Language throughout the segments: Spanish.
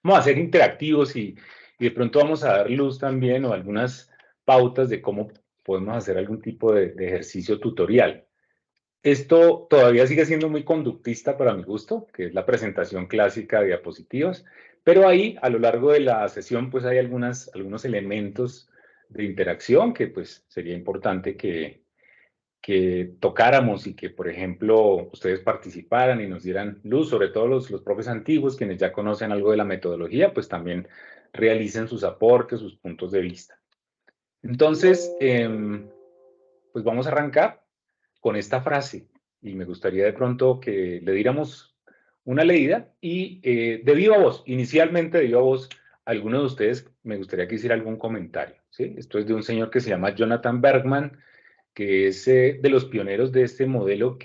vamos a ser interactivos y de pronto vamos a dar luz también o algunas pautas de cómo podemos hacer algún tipo de ejercicio tutorial. Esto todavía sigue siendo muy conductista para mi gusto, que es la presentación clásica de diapositivas, pero ahí a lo largo de la sesión pues hay algunos elementos de interacción que pues sería importante que tocáramos y que, por ejemplo, ustedes participaran y nos dieran luz, sobre todo los profes antiguos, quienes ya conocen algo de la metodología, pues también realicen sus aportes, sus puntos de vista. Entonces, pues vamos a arrancar con esta frase y me gustaría de pronto que le diéramos una leída y de viva voz, inicialmente de viva voz, alguno de ustedes me gustaría que hiciera algún comentario, ¿sí? Esto es de un señor que se llama Jonathan Bergman, que es de los pioneros de este modelo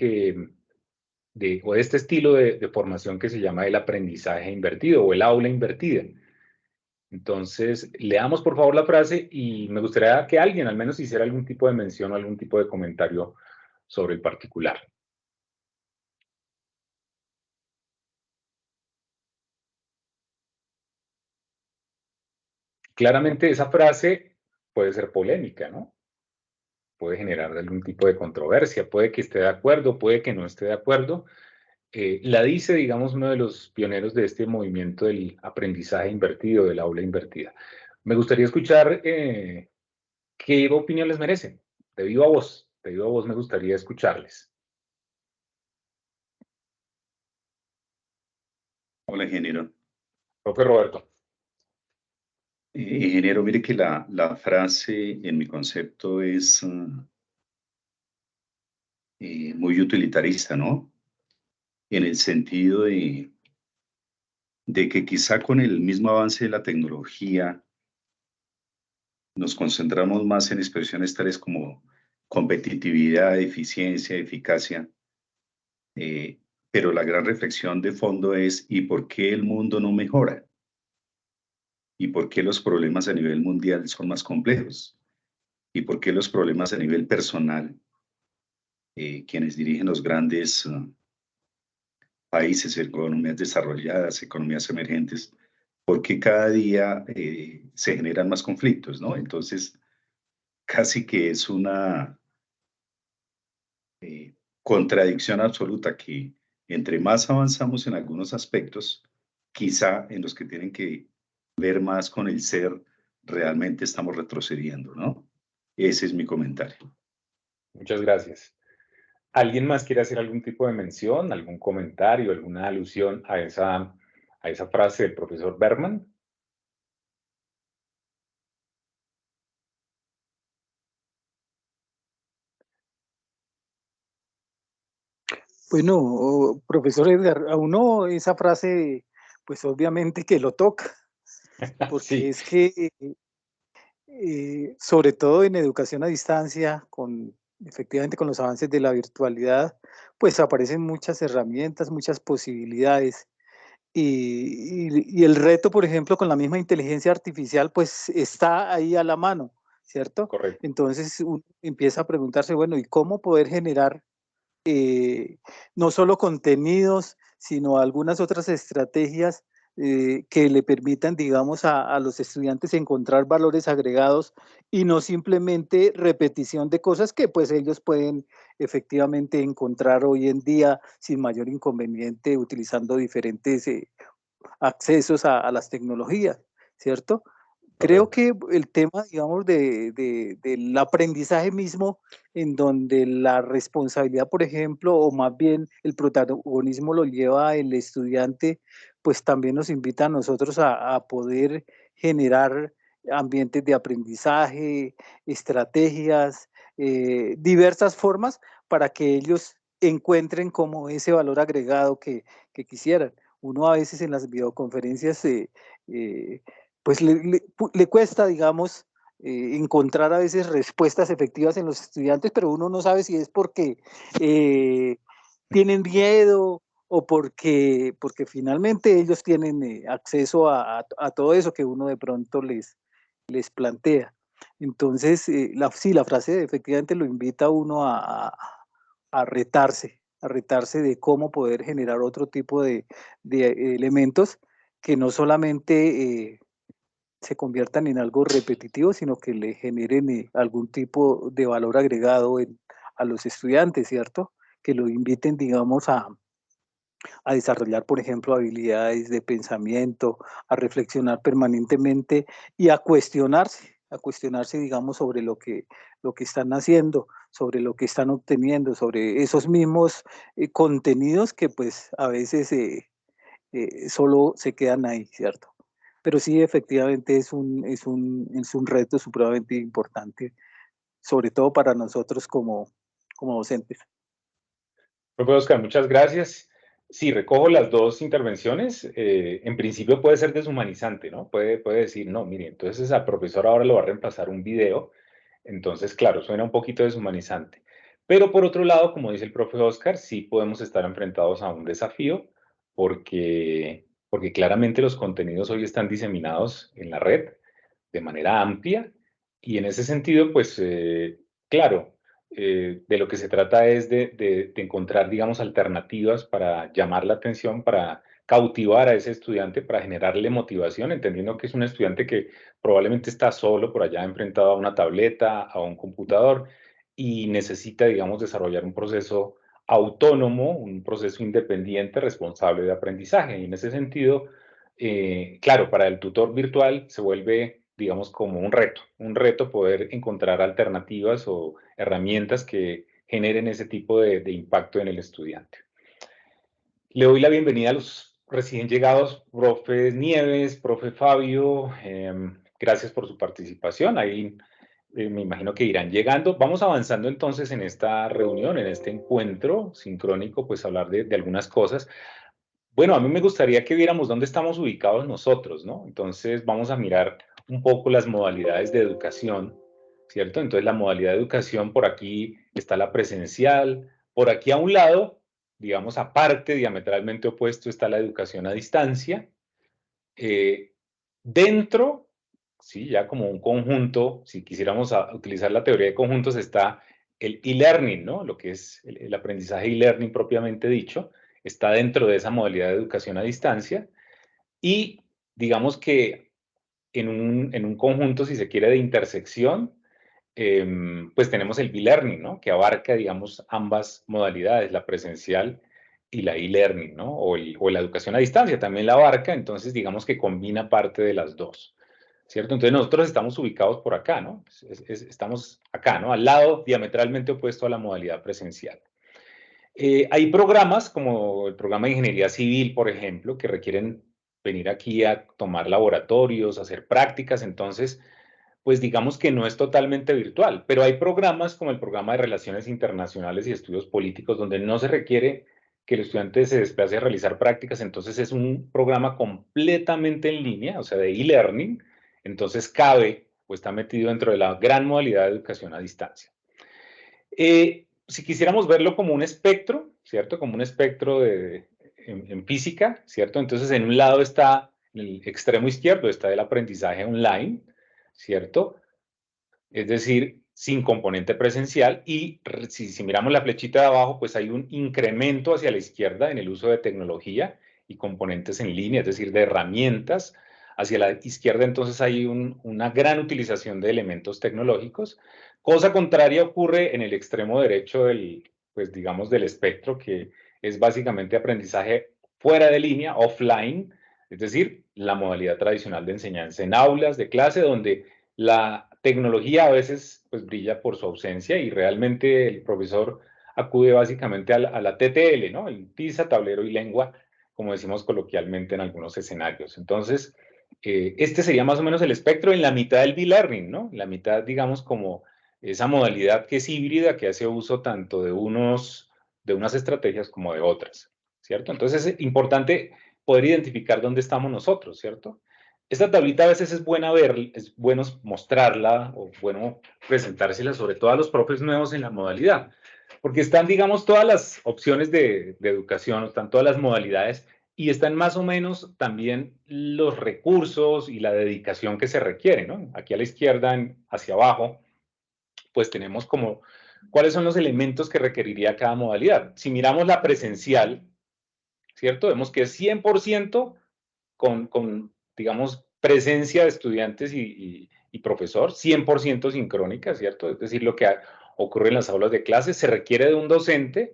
o de este estilo de formación que se llama el aprendizaje invertido o el aula invertida. Entonces, leamos por favor la frase y me gustaría que alguien al menos hiciera algún tipo de mención o algún tipo de comentario sobre el particular. Claramente esa frase puede ser polémica, ¿no? Puede generar algún tipo de controversia, puede que esté de acuerdo, puede que no esté de acuerdo. La dice, digamos, uno de los pioneros de este movimiento del aprendizaje invertido, del aula invertida. Me gustaría escuchar qué opinión les merece. De viva voz me gustaría escucharles. Hola, ingeniero. Profe Roberto. Ingeniero, mire que la frase en mi concepto es muy utilitarista, ¿no? En el sentido de que quizá con el mismo avance de la tecnología nos concentramos más en expresiones tales como competitividad, eficiencia, eficacia, eh, pero la gran reflexión de fondo es ¿y por qué el mundo no mejora? ¿Y por qué los problemas a nivel mundial son más complejos? ¿Y por qué los problemas a nivel personal, quienes dirigen los grandes países, economías desarrolladas, economías emergentes, por qué cada día se generan más conflictos, ¿no? Entonces, casi que es una contradicción absoluta que entre más avanzamos en algunos aspectos, quizá en los que tienen que ver más con el ser, realmente estamos retrocediendo, ¿no? Ese es mi comentario. Muchas gracias. ¿Alguien más quiere hacer algún tipo de mención, algún comentario, alguna alusión a esa frase del profesor Bergman? Bueno, profesor Edgar, a uno esa frase, pues obviamente que lo toca, porque Sí, es que, sobre todo en educación a distancia, efectivamente con los avances de la virtualidad, pues aparecen muchas herramientas, muchas posibilidades. Y el reto, por ejemplo, con la misma inteligencia artificial, pues está ahí a la mano, ¿cierto? correcto. Entonces uno empieza a preguntarse, bueno, ¿y cómo poder generar no solo contenidos, sino algunas otras estrategias que le permitan, digamos, a los estudiantes encontrar valores agregados y no simplemente repetición de cosas que pues ellos pueden efectivamente encontrar hoy en día sin mayor inconveniente utilizando diferentes accesos a las tecnologías, ¿cierto? Creo Correcto. que el tema, digamos, del aprendizaje mismo, en donde la responsabilidad, por ejemplo, o más bien el protagonismo lo lleva el estudiante, pues también nos invita a nosotros a poder generar ambientes de aprendizaje, estrategias, diversas formas para que ellos encuentren como ese valor agregado que quisieran. Uno a veces en las videoconferencias eh, pues le cuesta, digamos, encontrar a veces respuestas efectivas en los estudiantes, pero uno no sabe si es porque eh, tienen miedo o porque finalmente ellos tienen acceso a todo eso que uno de pronto les plantea. Entonces, sí, la frase efectivamente lo invita a uno a retarse de cómo poder generar otro tipo de elementos que no solamente se conviertan en algo repetitivo, sino que le generen algún tipo de valor agregado a los estudiantes, ¿cierto? Que lo inviten, digamos, a desarrollar, por ejemplo, habilidades de pensamiento, a reflexionar permanentemente y a cuestionarse, digamos, sobre lo que están haciendo, sobre lo que están obteniendo, sobre esos mismos contenidos que pues a veces solo se quedan ahí, ¿cierto? Pero sí, efectivamente es un reto supremamente importante, sobre todo para nosotros como docentes. Profe Oscar, muchas gracias. Sí, recojo las dos intervenciones. En principio puede ser deshumanizante, ¿no? Puede decir, no, mire, entonces al profesor ahora lo va a reemplazar un video. Entonces, claro, suena un poquito deshumanizante. Pero por otro lado, como dice el profe Oscar, sí podemos estar enfrentados a un desafío porque claramente los contenidos hoy están diseminados en la red de manera amplia y en ese sentido, pues, claro, de lo que se trata es de encontrar, digamos, alternativas para llamar la atención, para cautivar a ese estudiante, para generarle motivación, entendiendo que es un estudiante que probablemente está solo por allá enfrentado a una tableta, a un computador y necesita, digamos, desarrollar un proceso autónomo, un proceso independiente, responsable de aprendizaje. Y en ese sentido, claro, para el tutor virtual se vuelve, digamos, como un reto poder encontrar alternativas o herramientas que generen ese tipo de impacto en el estudiante. Le doy la bienvenida a los recién llegados, profe Nieves, profe Fabio, gracias por su participación. Ahí me imagino que irán llegando. Vamos avanzando entonces en esta reunión, en este encuentro sincrónico, pues hablar de algunas cosas. Bueno, a mí me gustaría que viéramos dónde estamos ubicados nosotros, ¿no? Entonces vamos a mirar un poco las modalidades de educación, ¿cierto? Entonces la modalidad de educación, por aquí está la presencial, por aquí a un lado, digamos aparte, diametralmente opuesto, está la educación a distancia. Eh, Dentro, sí, ya como un conjunto, si quisiéramos utilizar la teoría de conjuntos, está el e-learning, ¿no? Lo que es el aprendizaje e-learning propiamente dicho, está dentro de esa modalidad de educación a distancia y digamos que en un conjunto, si se quiere, de intersección, pues tenemos el e-learning, ¿no? Que abarca, digamos, ambas modalidades, la presencial y la e-learning, ¿no? O la educación a distancia también la abarca, entonces digamos que combina parte de las dos, ¿cierto? Entonces nosotros estamos ubicados por acá, ¿no? Estamos acá, ¿no? Al lado diametralmente opuesto a la modalidad presencial. Hay programas como el programa de ingeniería civil, por ejemplo, que requieren venir aquí a tomar laboratorios, hacer prácticas, entonces pues digamos que no es totalmente virtual, pero hay programas como el programa de Relaciones Internacionales y Estudios Políticos donde no se requiere que el estudiante se desplace a realizar prácticas, entonces es un programa completamente en línea, o sea, de e-learning, entonces cabe o está metido dentro de la gran modalidad de educación a distancia. Si quisiéramos verlo como un espectro, ¿cierto? Como un espectro en física, ¿cierto? Entonces en un lado está, en el extremo izquierdo está el aprendizaje online, ¿cierto? Es decir, sin componente presencial y si miramos la flechita de abajo, pues hay un incremento hacia la izquierda en el uso de tecnología y componentes en línea, es decir, de herramientas. Hacia la izquierda entonces hay una gran utilización de elementos tecnológicos. Cosa contraria ocurre en el extremo derecho del, pues digamos, del espectro, que es básicamente aprendizaje fuera de línea, offline, es decir, la modalidad tradicional de enseñanza en aulas de clase, donde la tecnología a veces pues brilla por su ausencia y realmente el profesor acude básicamente a la TTL, ¿no? El tiza, tablero y lengua, como decimos coloquialmente en algunos escenarios. Entonces, este sería más o menos el espectro en la mitad del e-learning, ¿no? La mitad, digamos, como esa modalidad que es híbrida, que hace uso tanto de unas estrategias como de otras, ¿cierto? Entonces es importante poder identificar dónde estamos nosotros, ¿cierto? Esta tablita a veces es buena ver, es bueno mostrarla o bueno presentársela, sobre todo a los profes nuevos en la modalidad, porque están, digamos, todas las opciones de educación, están todas las modalidades y están más o menos también los recursos y la dedicación que se requiere, ¿no? Aquí a la izquierda, hacia abajo, pues tenemos como cuáles son los elementos que requeriría cada modalidad. Si miramos la presencial, ¿cierto? Vemos que es 100% digamos, presencia de estudiantes y profesor, 100% sincrónica, ¿cierto? Es decir, lo que ocurre en las aulas de clase, se requiere de un docente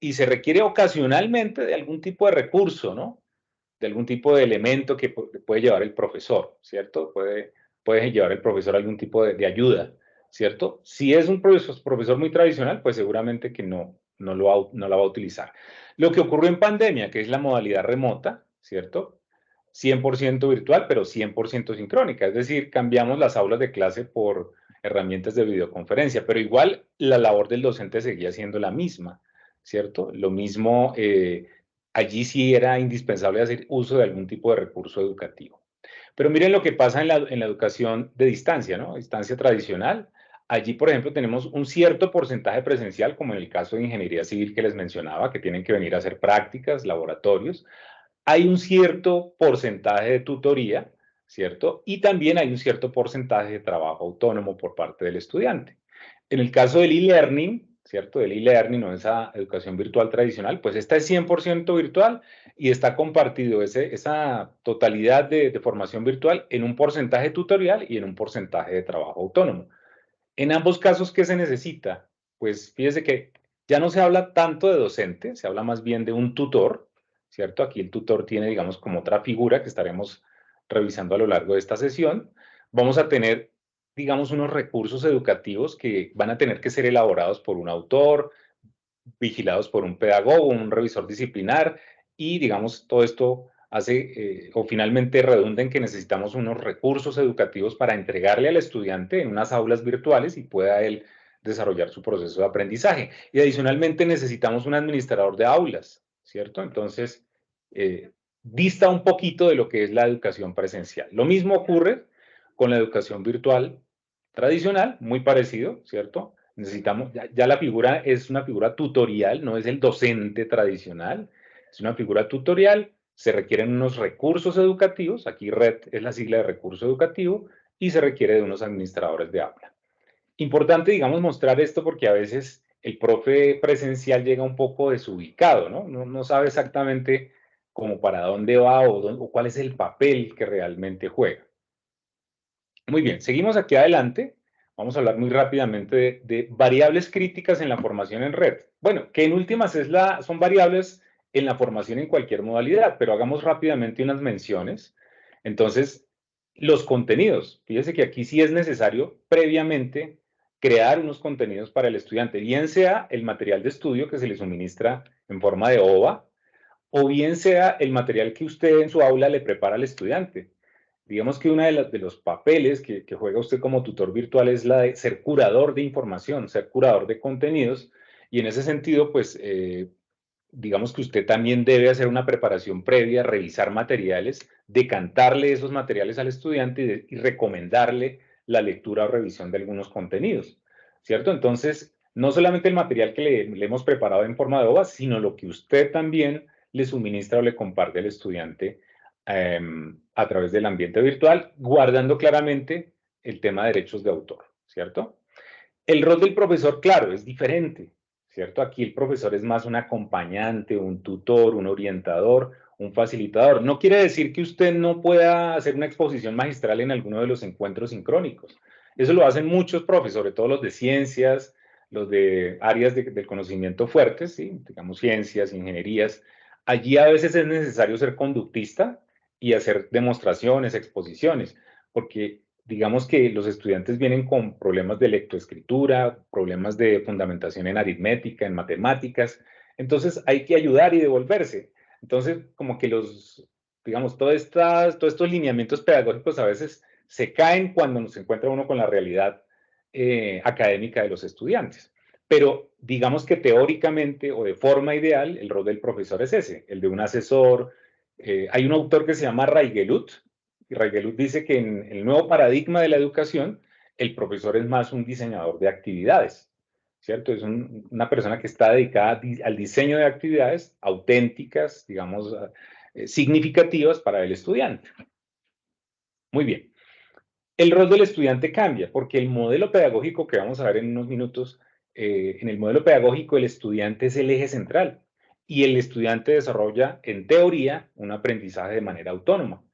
y se requiere ocasionalmente de algún tipo de recurso, ¿no? De algún tipo de elemento que puede llevar el profesor, ¿cierto? Puede llevar el profesor algún tipo de ayuda, ¿cierto? Si es un profesor muy tradicional, pues seguramente que no la va a utilizar. Lo que ocurrió en pandemia, que es la modalidad remota, ¿cierto? 100% virtual, pero 100% sincrónica. Es decir, cambiamos las aulas de clase por herramientas de videoconferencia, pero igual la labor del docente seguía siendo la misma, ¿cierto? Lo mismo, allí sí era indispensable hacer uso de algún tipo de recurso educativo. Pero miren lo que pasa en la educación de distancia, ¿no? Distancia tradicional. Allí, por ejemplo, tenemos un cierto porcentaje presencial, como en el caso de ingeniería civil que les mencionaba, que tienen que venir a hacer prácticas, laboratorios. Hay un cierto porcentaje de tutoría, ¿cierto? Y también hay un cierto porcentaje de trabajo autónomo por parte del estudiante. En el caso del e-learning, ¿cierto? Del e-learning o esa educación virtual tradicional, pues esta es 100% virtual y está compartido esa totalidad de formación virtual en un porcentaje tutorial y en un porcentaje de trabajo autónomo. En ambos casos, ¿qué se necesita? Pues fíjese que ya no se habla tanto de docente, se habla más bien de un tutor, ¿cierto? Aquí el tutor tiene, digamos, como otra figura que estaremos revisando a lo largo de esta sesión. Vamos a tener, digamos, unos recursos educativos que van a tener que ser elaborados por un autor, vigilados por un pedagogo, un revisor disciplinar, y digamos, todo esto hace o finalmente redunda en que necesitamos unos recursos educativos para entregarle al estudiante en unas aulas virtuales y pueda él desarrollar su proceso de aprendizaje. Y adicionalmente necesitamos un administrador de aulas, ¿cierto? Entonces, dista un poquito de lo que es la educación presencial. Lo mismo ocurre con la educación virtual tradicional, muy parecido, ¿cierto? Necesitamos, ya la figura es una figura tutorial, no es el docente tradicional, es una figura tutorial, se requieren unos recursos educativos, aquí RED es la sigla de recurso educativo, y se requiere de unos administradores de aula. Importante, digamos, mostrar esto porque a veces el profe presencial llega un poco desubicado, ¿no? No sabe exactamente cómo para dónde va o cuál es el papel que realmente juega. Muy bien, seguimos aquí adelante. Vamos a hablar muy rápidamente de variables críticas en la formación en red. Bueno, que en últimas son variables en la formación en cualquier modalidad, pero hagamos rápidamente unas menciones. Entonces, los contenidos. Fíjese que aquí sí es necesario previamente crear unos contenidos para el estudiante, bien sea el material de estudio que se le suministra en forma de OVA, o bien sea el material que usted en su aula le prepara al estudiante. Digamos que uno de los papeles que juega usted como tutor virtual es la de ser curador de información, ser curador de contenidos, y en ese sentido, pues, digamos que usted también debe hacer una preparación previa, revisar materiales, decantarle esos materiales al estudiante y recomendarle la lectura o revisión de algunos contenidos, ¿cierto? Entonces, no solamente el material que le hemos preparado en forma de OVA, sino lo que usted también le suministra o le comparte al estudiante a través del ambiente virtual, guardando claramente el tema de derechos de autor, ¿cierto? El rol del profesor, claro, es diferente, ¿cierto? Aquí el profesor es más un acompañante, un tutor, un orientador, un facilitador. No quiere decir que usted no pueda hacer una exposición magistral en alguno de los encuentros sincrónicos. Eso lo hacen muchos profes, sobre todo los de ciencias, los de áreas del conocimiento fuertes, ¿sí? Digamos ciencias, ingenierías. Allí a veces es necesario ser conductista y hacer demostraciones, exposiciones, porque digamos que los estudiantes vienen con problemas de lectoescritura, problemas de fundamentación en aritmética, en matemáticas, entonces hay que ayudar y devolverse. Entonces, como que digamos, todos estos lineamientos pedagógicos a veces se caen cuando se encuentra uno con la realidad académica de los estudiantes. Pero digamos que teóricamente o de forma ideal, el rol del profesor es ese, el de un asesor. Hay un autor que se llama Ray Gelut, y Raigelut dice que en el nuevo paradigma de la educación, el profesor es más un diseñador de actividades, ¿cierto? Es una persona que está dedicada al diseño de actividades auténticas, digamos, significativas para el estudiante. Muy bien. El rol del estudiante cambia, porque el modelo pedagógico que vamos a ver en unos minutos, en el modelo pedagógico el estudiante es el eje central. y el estudiante desarrolla, en teoría, un aprendizaje de manera autónoma.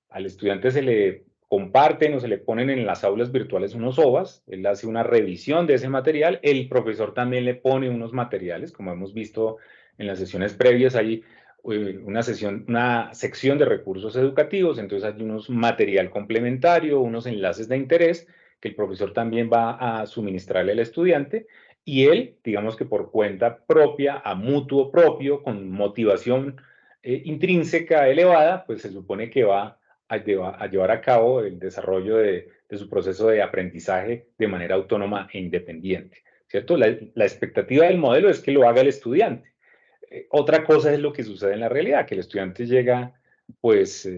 Al estudiante se le comparten o se le ponen en las aulas virtuales unos OVAs, él hace una revisión de ese material, el profesor también le pone unos materiales, como hemos visto en las sesiones previas, hay una sección de recursos educativos, entonces hay unos material complementario, unos enlaces de interés que el profesor también va a suministrarle al estudiante, y él, digamos que por cuenta propia, a mutuo propio, con motivación intrínseca elevada, pues se supone que va a llevar a cabo el desarrollo de su proceso de aprendizaje de manera autónoma e independiente, ¿cierto? La expectativa del modelo es que lo haga el estudiante. Otra cosa es lo que sucede en la realidad, que el estudiante llega pues,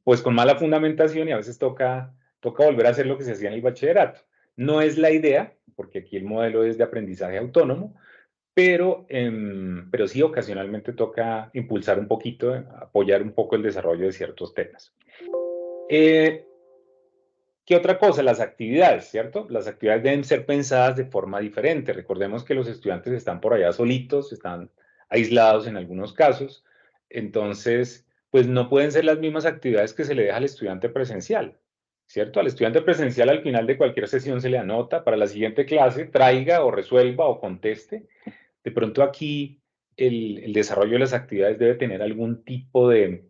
pues con mala fundamentación y a veces toca volver a hacer lo que se hacía en el bachillerato. No es la idea, porque aquí el modelo es de aprendizaje autónomo, pero sí ocasionalmente toca impulsar un poquito, apoyar un poco el desarrollo de ciertos temas. ¿Qué otra cosa? Las actividades, ¿cierto? Las actividades deben ser pensadas de forma diferente. Recordemos que los estudiantes están por allá solitos, están aislados en algunos casos, entonces, pues no pueden ser las mismas actividades que se le deja al estudiante presencial, ¿cierto? Al estudiante presencial al final de cualquier sesión se le anota para la siguiente clase, traiga o resuelva o conteste. De pronto aquí el desarrollo de las actividades debe tener algún tipo de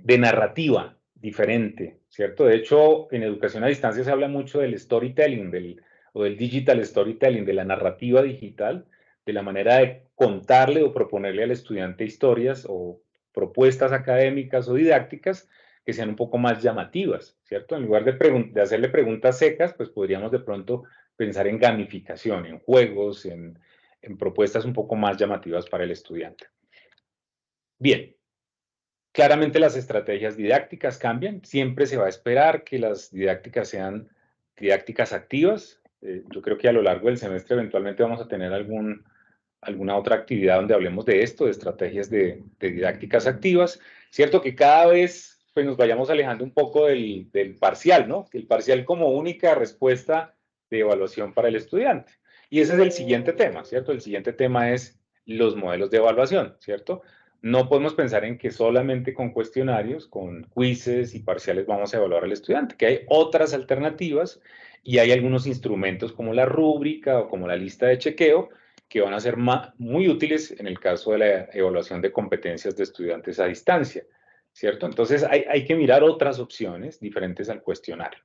narrativa diferente, ¿cierto? De hecho, en educación a distancia se habla mucho del storytelling, o del digital storytelling, de la narrativa digital, de la manera de contarle o proponerle al estudiante historias o propuestas académicas o didácticas que sean un poco más llamativas, ¿cierto? En lugar de hacerle preguntas secas, pues podríamos de pronto pensar en gamificación, en juegos, en propuestas un poco más llamativas para el estudiante. Bien, claramente las estrategias didácticas cambian, siempre se va a esperar que las didácticas sean didácticas activas. Yo creo que a lo largo del semestre eventualmente vamos a tener alguna otra actividad donde hablemos de esto, de estrategias de didácticas activas. Cierto que cada vez pues, nos vayamos alejando un poco del parcial, ¿no? El parcial como única respuesta de evaluación para el estudiante. Y ese es el siguiente tema, ¿cierto? El siguiente tema es los modelos de evaluación, ¿cierto? No podemos pensar en que solamente con cuestionarios, con quizzes y parciales vamos a evaluar al estudiante, que hay otras alternativas y hay algunos instrumentos como la rúbrica o como la lista de chequeo que van a ser muy útiles en el caso de la evaluación de competencias de estudiantes a distancia, ¿cierto? Entonces hay que mirar otras opciones diferentes al cuestionario.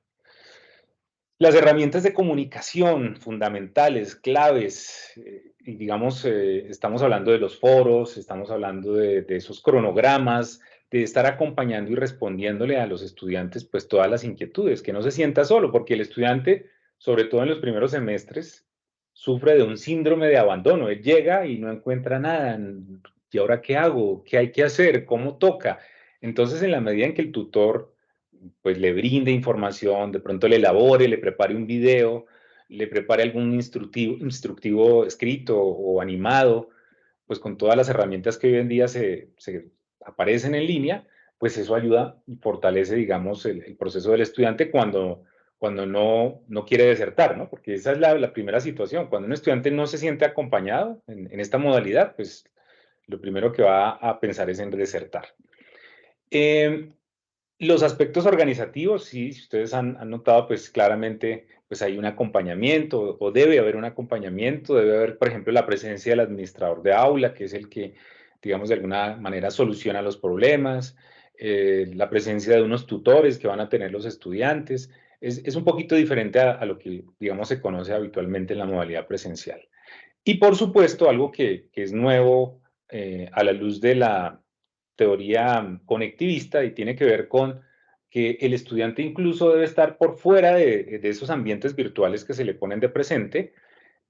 Las herramientas de comunicación fundamentales, claves, y digamos, estamos hablando de los foros, estamos hablando de esos cronogramas, de estar acompañando y respondiéndole a los estudiantes pues todas las inquietudes, que no se sienta solo, porque el estudiante, sobre todo en los primeros semestres, sufre de un síndrome de abandono. Él llega y no encuentra nada. ¿Y ahora qué hago? ¿Qué hay que hacer? ¿Cómo toca? Entonces, en la medida en que el tutor pues le brinde información, de pronto le elabore, le prepare un video, le prepare algún instructivo escrito o animado, pues con todas las herramientas que hoy en día se aparecen en línea, pues eso ayuda y fortalece, digamos, el proceso del estudiante cuando no quiere desertar, ¿no? Porque esa es la primera situación. Cuando un estudiante no se siente acompañado en esta modalidad, pues lo primero que va a pensar es en desertar. Los aspectos organizativos, sí, si ustedes han notado, pues claramente pues hay un acompañamiento o debe haber un acompañamiento, debe haber, por ejemplo, la presencia del administrador de aula, que es el que, digamos, de alguna manera soluciona los problemas, la presencia de unos tutores que van a tener los estudiantes. Es un poquito diferente a lo que, digamos, se conoce habitualmente en la modalidad presencial. Y por supuesto, algo que es nuevo a la luz de la teoría conectivista y tiene que ver con que el estudiante incluso debe estar por fuera de esos ambientes virtuales que se le ponen de presente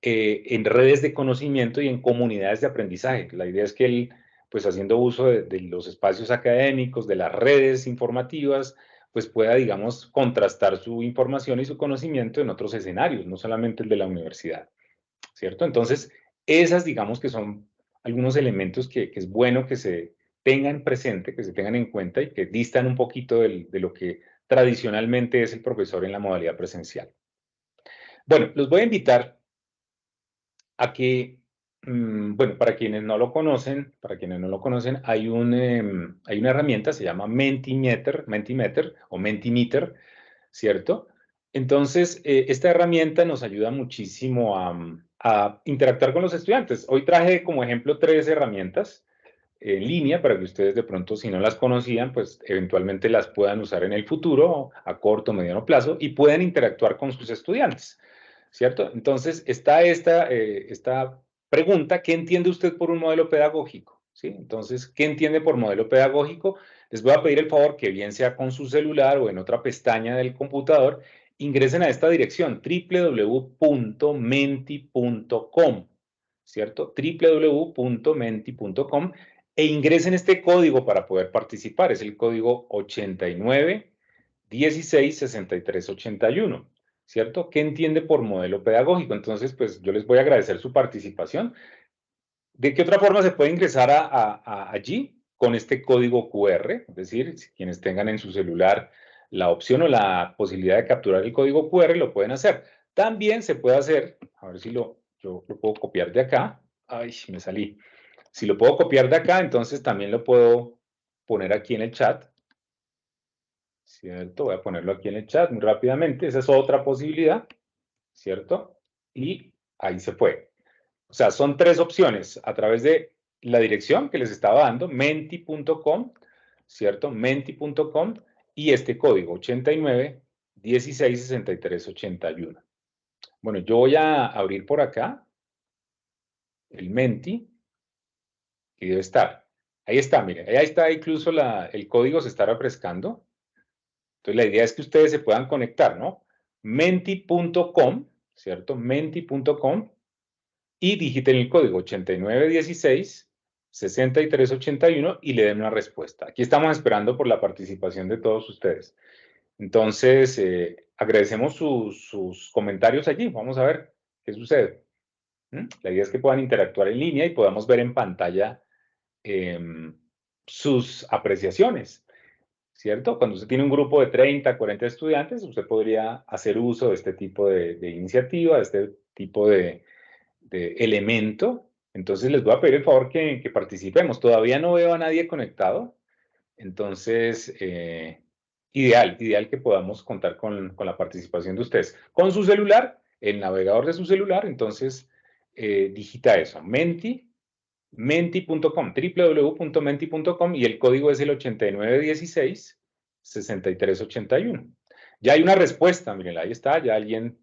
en redes de conocimiento y en comunidades de aprendizaje. La idea es que él, pues haciendo uso de los espacios académicos, de las redes informativas, pues pueda, digamos, contrastar su información y su conocimiento en otros escenarios, no solamente el de la universidad, ¿cierto? Entonces, esas, digamos que son algunos elementos que es bueno que se tengan presente, que se tengan en cuenta y que distan un poquito de lo que tradicionalmente es el profesor en la modalidad presencial. Bueno, los voy a invitar a que Bueno, para quienes no lo conocen, hay una herramienta, se llama Mentimeter o Mentimeter, ¿cierto? Entonces, esta herramienta nos ayuda muchísimo a interactuar con los estudiantes. Hoy traje como ejemplo 3 herramientas en línea para que ustedes de pronto, si no las conocían, pues eventualmente las puedan usar en el futuro, a corto o mediano plazo, y puedan interactuar con sus estudiantes, ¿cierto? Entonces, está esta pregunta: ¿qué entiende usted por un modelo pedagógico? ¿Sí? Entonces, ¿qué entiende por modelo pedagógico? Les voy a pedir el favor que bien sea con su celular o en otra pestaña del computador, ingresen a esta dirección, www.menti.com, ¿cierto? www.menti.com, e ingresen este código para poder participar. Es el código 89 16 63 81, ¿cierto? ¿Qué entiende por modelo pedagógico? Entonces, pues yo les voy a agradecer su participación. ¿De qué otra forma se puede ingresar allí? Con este código QR, es decir, si quienes tengan en su celular la opción o la posibilidad de capturar el código QR, lo pueden hacer. También se puede hacer, a ver si yo lo puedo copiar de acá. Ay, me salí. Si lo puedo copiar de acá, entonces también lo puedo poner aquí en el chat, ¿cierto? Voy a ponerlo aquí en el chat muy rápidamente. Esa es otra posibilidad, ¿cierto? Y ahí se puede. O sea, son 3 opciones a través de la dirección que les estaba dando, menti.com, ¿cierto? Menti.com, y este código 89 16 63 81. Bueno, yo voy a abrir por acá el Menti, y debe estar. Ahí está, miren, ahí está, incluso el código se está refrescando. Entonces, la idea es que ustedes se puedan conectar, ¿no? Menti.com, ¿cierto? Menti.com, y digiten el código 8916 6381 y le den una respuesta. Aquí estamos esperando por la participación de todos ustedes. Entonces, agradecemos sus comentarios allí. Vamos a ver qué sucede. La idea es que puedan interactuar en línea y podamos ver en pantalla sus apreciaciones, ¿cierto? Cuando usted tiene un grupo de 30, 40 estudiantes, usted podría hacer uso de este tipo de iniciativa, de este tipo de elemento. Entonces les voy a pedir el favor que participemos. Todavía no veo a nadie conectado. Entonces, ideal que podamos contar con la participación de ustedes. Con su celular, el navegador de su celular, entonces digita eso, menti.com, www.menti.com, y el código es el 8916 6381. Ya hay una respuesta, miren, ahí está, ya alguien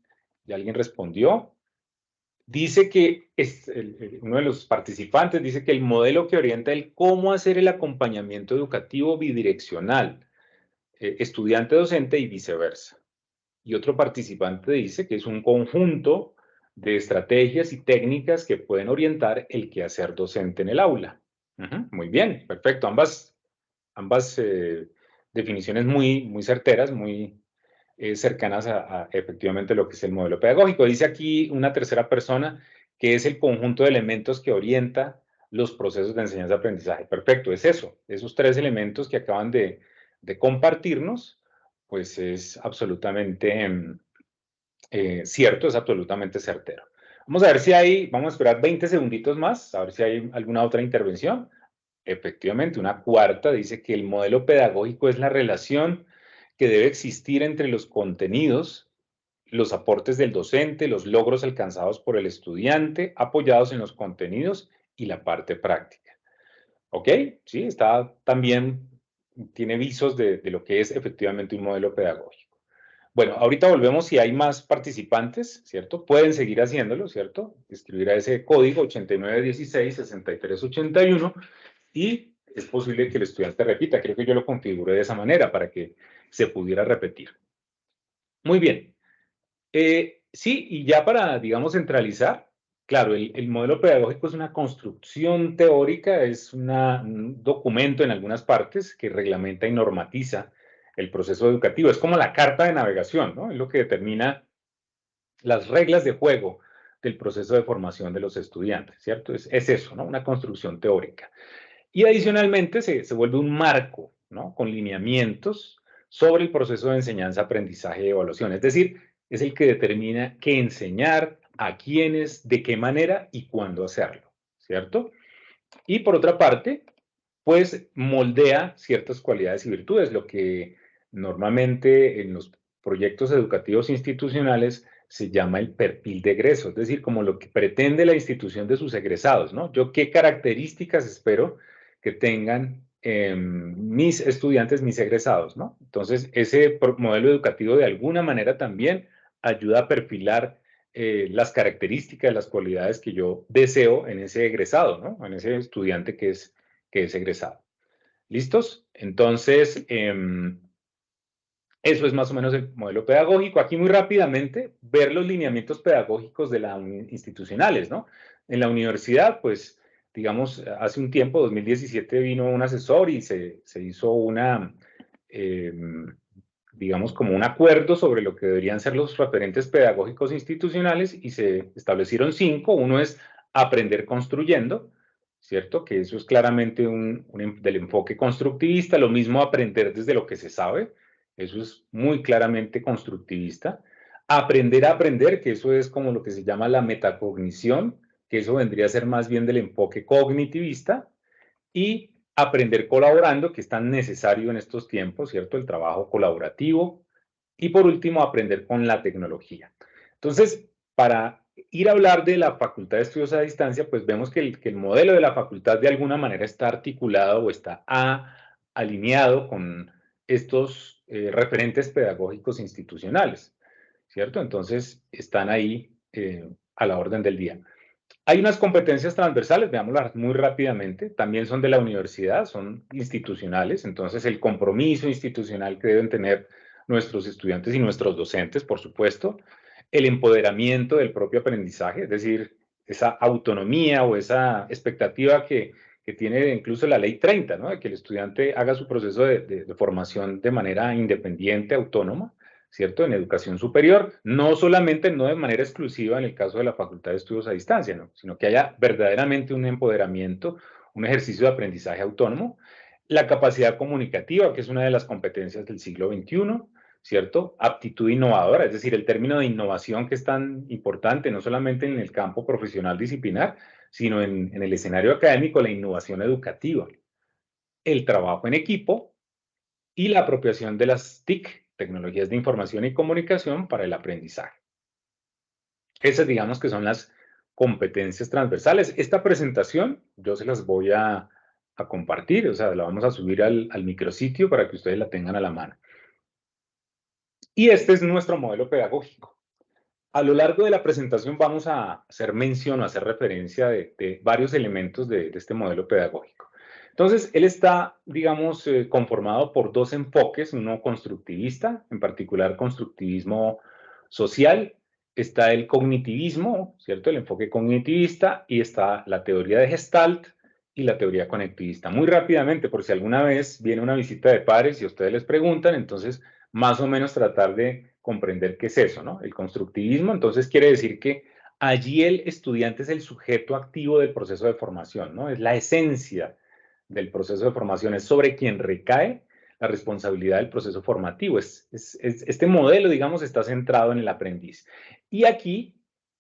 respondió. Dice que uno de los participantes dice que el modelo que orienta el cómo hacer el acompañamiento educativo bidireccional, estudiante-docente y viceversa. Y otro participante dice que es un conjunto de estrategias y técnicas que pueden orientar el quehacer docente en el aula. Muy bien, perfecto. Ambas definiciones muy certeras, muy cercanas a efectivamente lo que es el modelo pedagógico. Dice aquí una tercera persona que es el conjunto de elementos que orienta los procesos de enseñanza-aprendizaje. Perfecto, es eso. Esos 3 elementos que acaban de compartirnos, pues es absolutamente cierto, es absolutamente certero. Vamos a ver si vamos a esperar 20 segunditos más, a ver si hay alguna otra intervención. Efectivamente, una cuarta dice que el modelo pedagógico es la relación que debe existir entre los contenidos, los aportes del docente, los logros alcanzados por el estudiante, apoyados en los contenidos, y la parte práctica. ¿Ok? Sí, está también, tiene visos de lo que es efectivamente un modelo pedagógico. Bueno, ahorita volvemos si hay más participantes, ¿cierto? Pueden seguir haciéndolo, ¿cierto? Escribir a ese código 8916 6381, y es posible que el estudiante repita. Creo que yo lo configuré de esa manera para que se pudiera repetir. Muy bien. Sí, y ya para, digamos, centralizar, claro, el modelo pedagógico es una construcción teórica, es un documento en algunas partes que reglamenta y normatiza el proceso educativo. Es como la carta de navegación, ¿no? Es lo que determina las reglas de juego del proceso de formación de los estudiantes, ¿cierto? Es eso, ¿no? Una construcción teórica. Y adicionalmente se vuelve un marco, ¿no? Con lineamientos sobre el proceso de enseñanza, aprendizaje y evaluación. Es decir, es el que determina qué enseñar, a quiénes, de qué manera y cuándo hacerlo. ¿cierto? Y por otra parte, pues moldea ciertas cualidades y virtudes, lo que normalmente en los proyectos educativos institucionales se llama el perfil de egreso, es decir, como lo que pretende la institución de sus egresados, ¿no? Yo qué características espero que tengan mis estudiantes, mis egresados, ¿no? Entonces, ese modelo educativo de alguna manera también ayuda a perfilar las características, las cualidades que yo deseo en ese egresado, ¿no? En ese estudiante que es egresado. ¿Listos? Entonces, eso es más o menos el modelo pedagógico. Aquí muy rápidamente, ver los lineamientos pedagógicos de la institucionales, ¿no? En la universidad, pues, digamos, hace un tiempo, 2017, vino un asesor y se hizo una, digamos, como un acuerdo sobre lo que deberían ser los referentes pedagógicos institucionales y se establecieron 5. Uno es aprender construyendo, ¿cierto? Que eso es claramente del enfoque constructivista. Lo mismo aprender desde lo que se sabe. Eso es muy claramente constructivista. Aprender a aprender, que eso es como lo que se llama la metacognición, que eso vendría a ser más bien del enfoque cognitivista. Y aprender colaborando, que es tan necesario en estos tiempos, ¿cierto? El trabajo colaborativo. Y por último, aprender con la tecnología. Entonces, para ir a hablar de la Facultad de Estudios a Distancia, pues vemos que el modelo de la facultad de alguna manera está articulado o está alineado con estos referentes pedagógicos institucionales, ¿cierto? Entonces, están ahí a la orden del día. Hay unas competencias transversales, veámoslas muy rápidamente, también son de la universidad, son institucionales, entonces el compromiso institucional que deben tener nuestros estudiantes y nuestros docentes, por supuesto, el empoderamiento del propio aprendizaje, es decir, esa autonomía o esa expectativa que tiene incluso la Ley 30, ¿no? De que el estudiante haga su proceso de formación de manera independiente, autónoma, ¿cierto? En educación superior, no solamente, no de manera exclusiva en el caso de la Facultad de Estudios a Distancia, ¿no? Sino que haya verdaderamente un empoderamiento, un ejercicio de aprendizaje autónomo, la capacidad comunicativa, que es una de las competencias del siglo XXI, ¿cierto? Aptitud innovadora, es decir, el término de innovación que es tan importante, no solamente en el campo profesional disciplinar, sino en el escenario académico, la innovación educativa, el trabajo en equipo y la apropiación de las TIC, tecnologías de información y comunicación, para el aprendizaje. Esas, digamos, que son las competencias transversales. Esta presentación yo se las voy a compartir, o sea, la vamos a subir al micrositio para que ustedes la tengan a la mano. Y este es nuestro modelo pedagógico. A lo largo de la presentación vamos a hacer mención, a hacer referencia de varios elementos de este modelo pedagógico. Entonces, él está, digamos, conformado por dos enfoques, uno constructivista, en particular constructivismo social, está el cognitivismo, ¿cierto? El enfoque cognitivista, y está la teoría de Gestalt y la teoría conectivista. Muy rápidamente, por si alguna vez viene una visita de pares y ustedes les preguntan, entonces, más o menos tratar de comprender qué es eso, ¿no? El constructivismo, entonces, quiere decir que allí el estudiante es el sujeto activo del proceso de formación, ¿no? Es la esencia del proceso de formación, es sobre quien recae la responsabilidad del proceso formativo. Este modelo, digamos, está centrado en el aprendiz. Y aquí,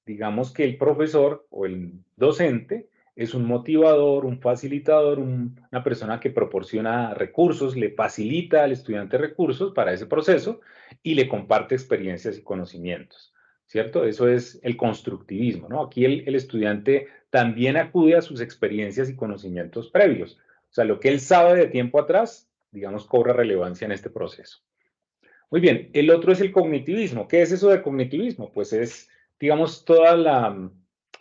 digamos que el profesor o el docente es un motivador, un facilitador, una persona que proporciona recursos, le facilita al estudiante recursos para ese proceso y le comparte experiencias y conocimientos, ¿cierto? Eso es el constructivismo, ¿no? Aquí el estudiante también acude a sus experiencias y conocimientos previos. O sea, lo que él sabe de tiempo atrás, digamos, cobra relevancia en este proceso. Muy bien, el otro es el cognitivismo. ¿Qué es eso de cognitivismo? Pues es, digamos, toda la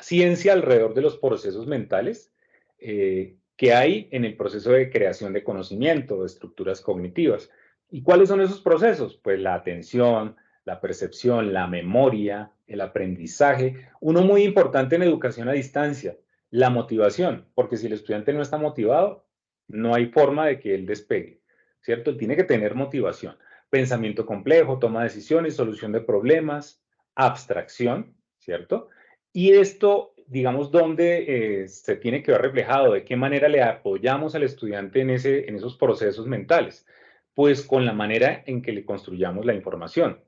ciencia alrededor de los procesos mentales que hay en el proceso de creación de conocimiento, de estructuras cognitivas. ¿Y cuáles son esos procesos? Pues la atención, la percepción, la memoria, el aprendizaje. Uno muy importante en educación a distancia, la motivación, porque si el estudiante no está motivado, no hay forma de que él despegue, ¿cierto? Tiene que tener motivación. Pensamiento complejo, toma de decisiones, solución de problemas, abstracción, ¿cierto? Y esto, digamos, ¿dónde se tiene que ver reflejado? ¿De qué manera le apoyamos al estudiante en esos procesos mentales? Pues con la manera en que le construyamos la información.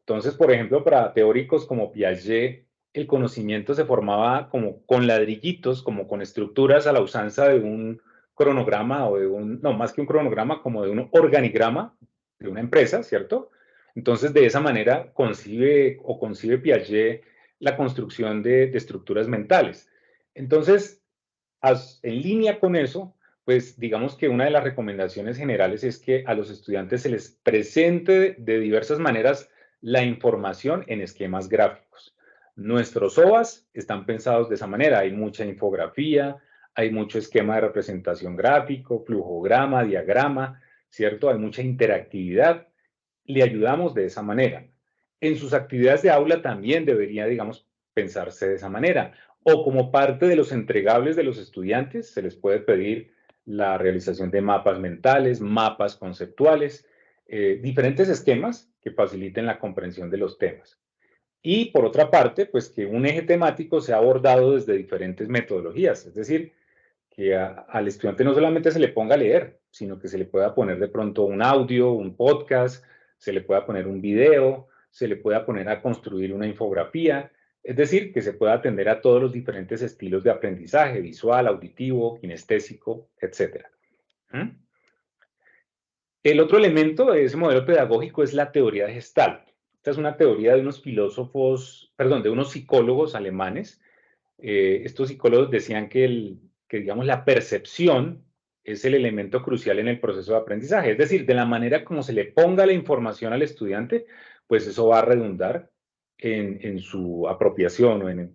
Entonces, por ejemplo, para teóricos como Piaget el conocimiento se formaba como con ladrillitos, como con estructuras a la usanza de un cronograma o de no, más que un cronograma, como de un organigrama de una empresa, ¿cierto? Entonces, de esa manera concibe Piaget la construcción de estructuras mentales. Entonces, en línea con eso, pues digamos que una de las recomendaciones generales es que a los estudiantes se les presente de diversas maneras la información en esquemas gráficos. Nuestros OVAs están pensados de esa manera. Hay mucha infografía, hay mucho esquema de representación gráfico, flujograma, diagrama, ¿cierto? Hay mucha interactividad. Le ayudamos de esa manera. En sus actividades de aula también debería, digamos, pensarse de esa manera. O como parte de los entregables de los estudiantes, se les puede pedir la realización de mapas mentales, mapas conceptuales, diferentes esquemas que faciliten la comprensión de los temas. Y por otra parte, pues que un eje temático sea abordado desde diferentes metodologías, es decir, que al estudiante no solamente se le ponga a leer, sino que se le pueda poner de pronto un audio, un podcast, se le pueda poner un video, se le pueda poner a construir una infografía, es decir, que se pueda atender a todos los diferentes estilos de aprendizaje, visual, auditivo, kinestésico, etc. El otro elemento de ese modelo pedagógico es la teoría de Gestalt. Esta es una teoría de unos de unos psicólogos alemanes. Estos psicólogos decían que digamos, la percepción es el elemento crucial en el proceso de aprendizaje. Es decir, de la manera como se le ponga la información al estudiante, pues eso va a redundar en su apropiación o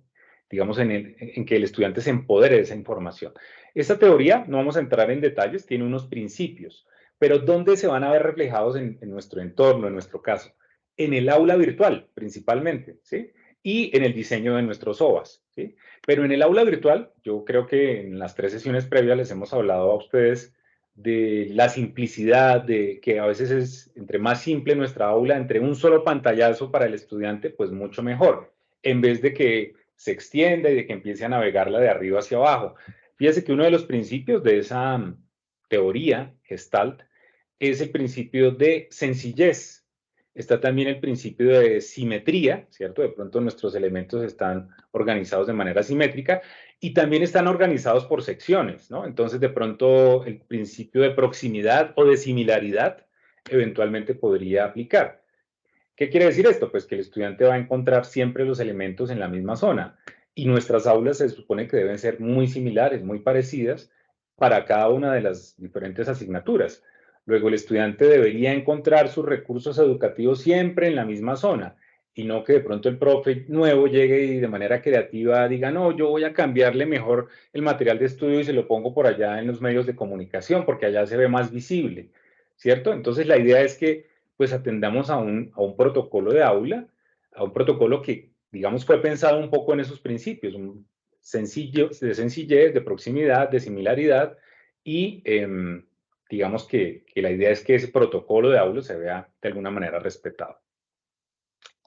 digamos, en que el estudiante se empodere de esa información. Esta teoría, no vamos a entrar en detalles, tiene unos principios, pero ¿dónde se van a ver reflejados en nuestro entorno, en nuestro caso? En el aula virtual, principalmente, ¿sí? Y en el diseño de nuestros OVAs, ¿sí? Pero en el aula virtual, yo creo que en las 3 sesiones previas les hemos hablado a ustedes de la simplicidad, de que a veces es, entre más simple nuestra aula, entre un solo pantallazo para el estudiante, pues mucho mejor, en vez de que se extienda y de que empiece a navegarla de arriba hacia abajo. Fíjese que uno de los principios de esa teoría Gestalt es el principio de sencillez. Está también el principio de simetría, ¿cierto? De pronto nuestros elementos están organizados de manera simétrica y también están organizados por secciones, ¿no? Entonces, de pronto, el principio de proximidad o de similaridad eventualmente podría aplicar. ¿Qué quiere decir esto? Pues que el estudiante va a encontrar siempre los elementos en la misma zona y nuestras aulas se supone que deben ser muy similares, muy parecidas para cada una de las diferentes asignaturas. Luego el estudiante debería encontrar sus recursos educativos siempre en la misma zona y no que de pronto el profe nuevo llegue y de manera creativa diga, no, yo voy a cambiarle mejor el material de estudio y se lo pongo por allá en los medios de comunicación porque allá se ve más visible, ¿cierto? Entonces la idea es que pues atendamos a un protocolo de aula, a un protocolo que, digamos, fue pensado un poco en esos principios, de sencillez, de proximidad, de similaridad, y digamos que la idea es que ese protocolo de aula se vea de alguna manera respetado.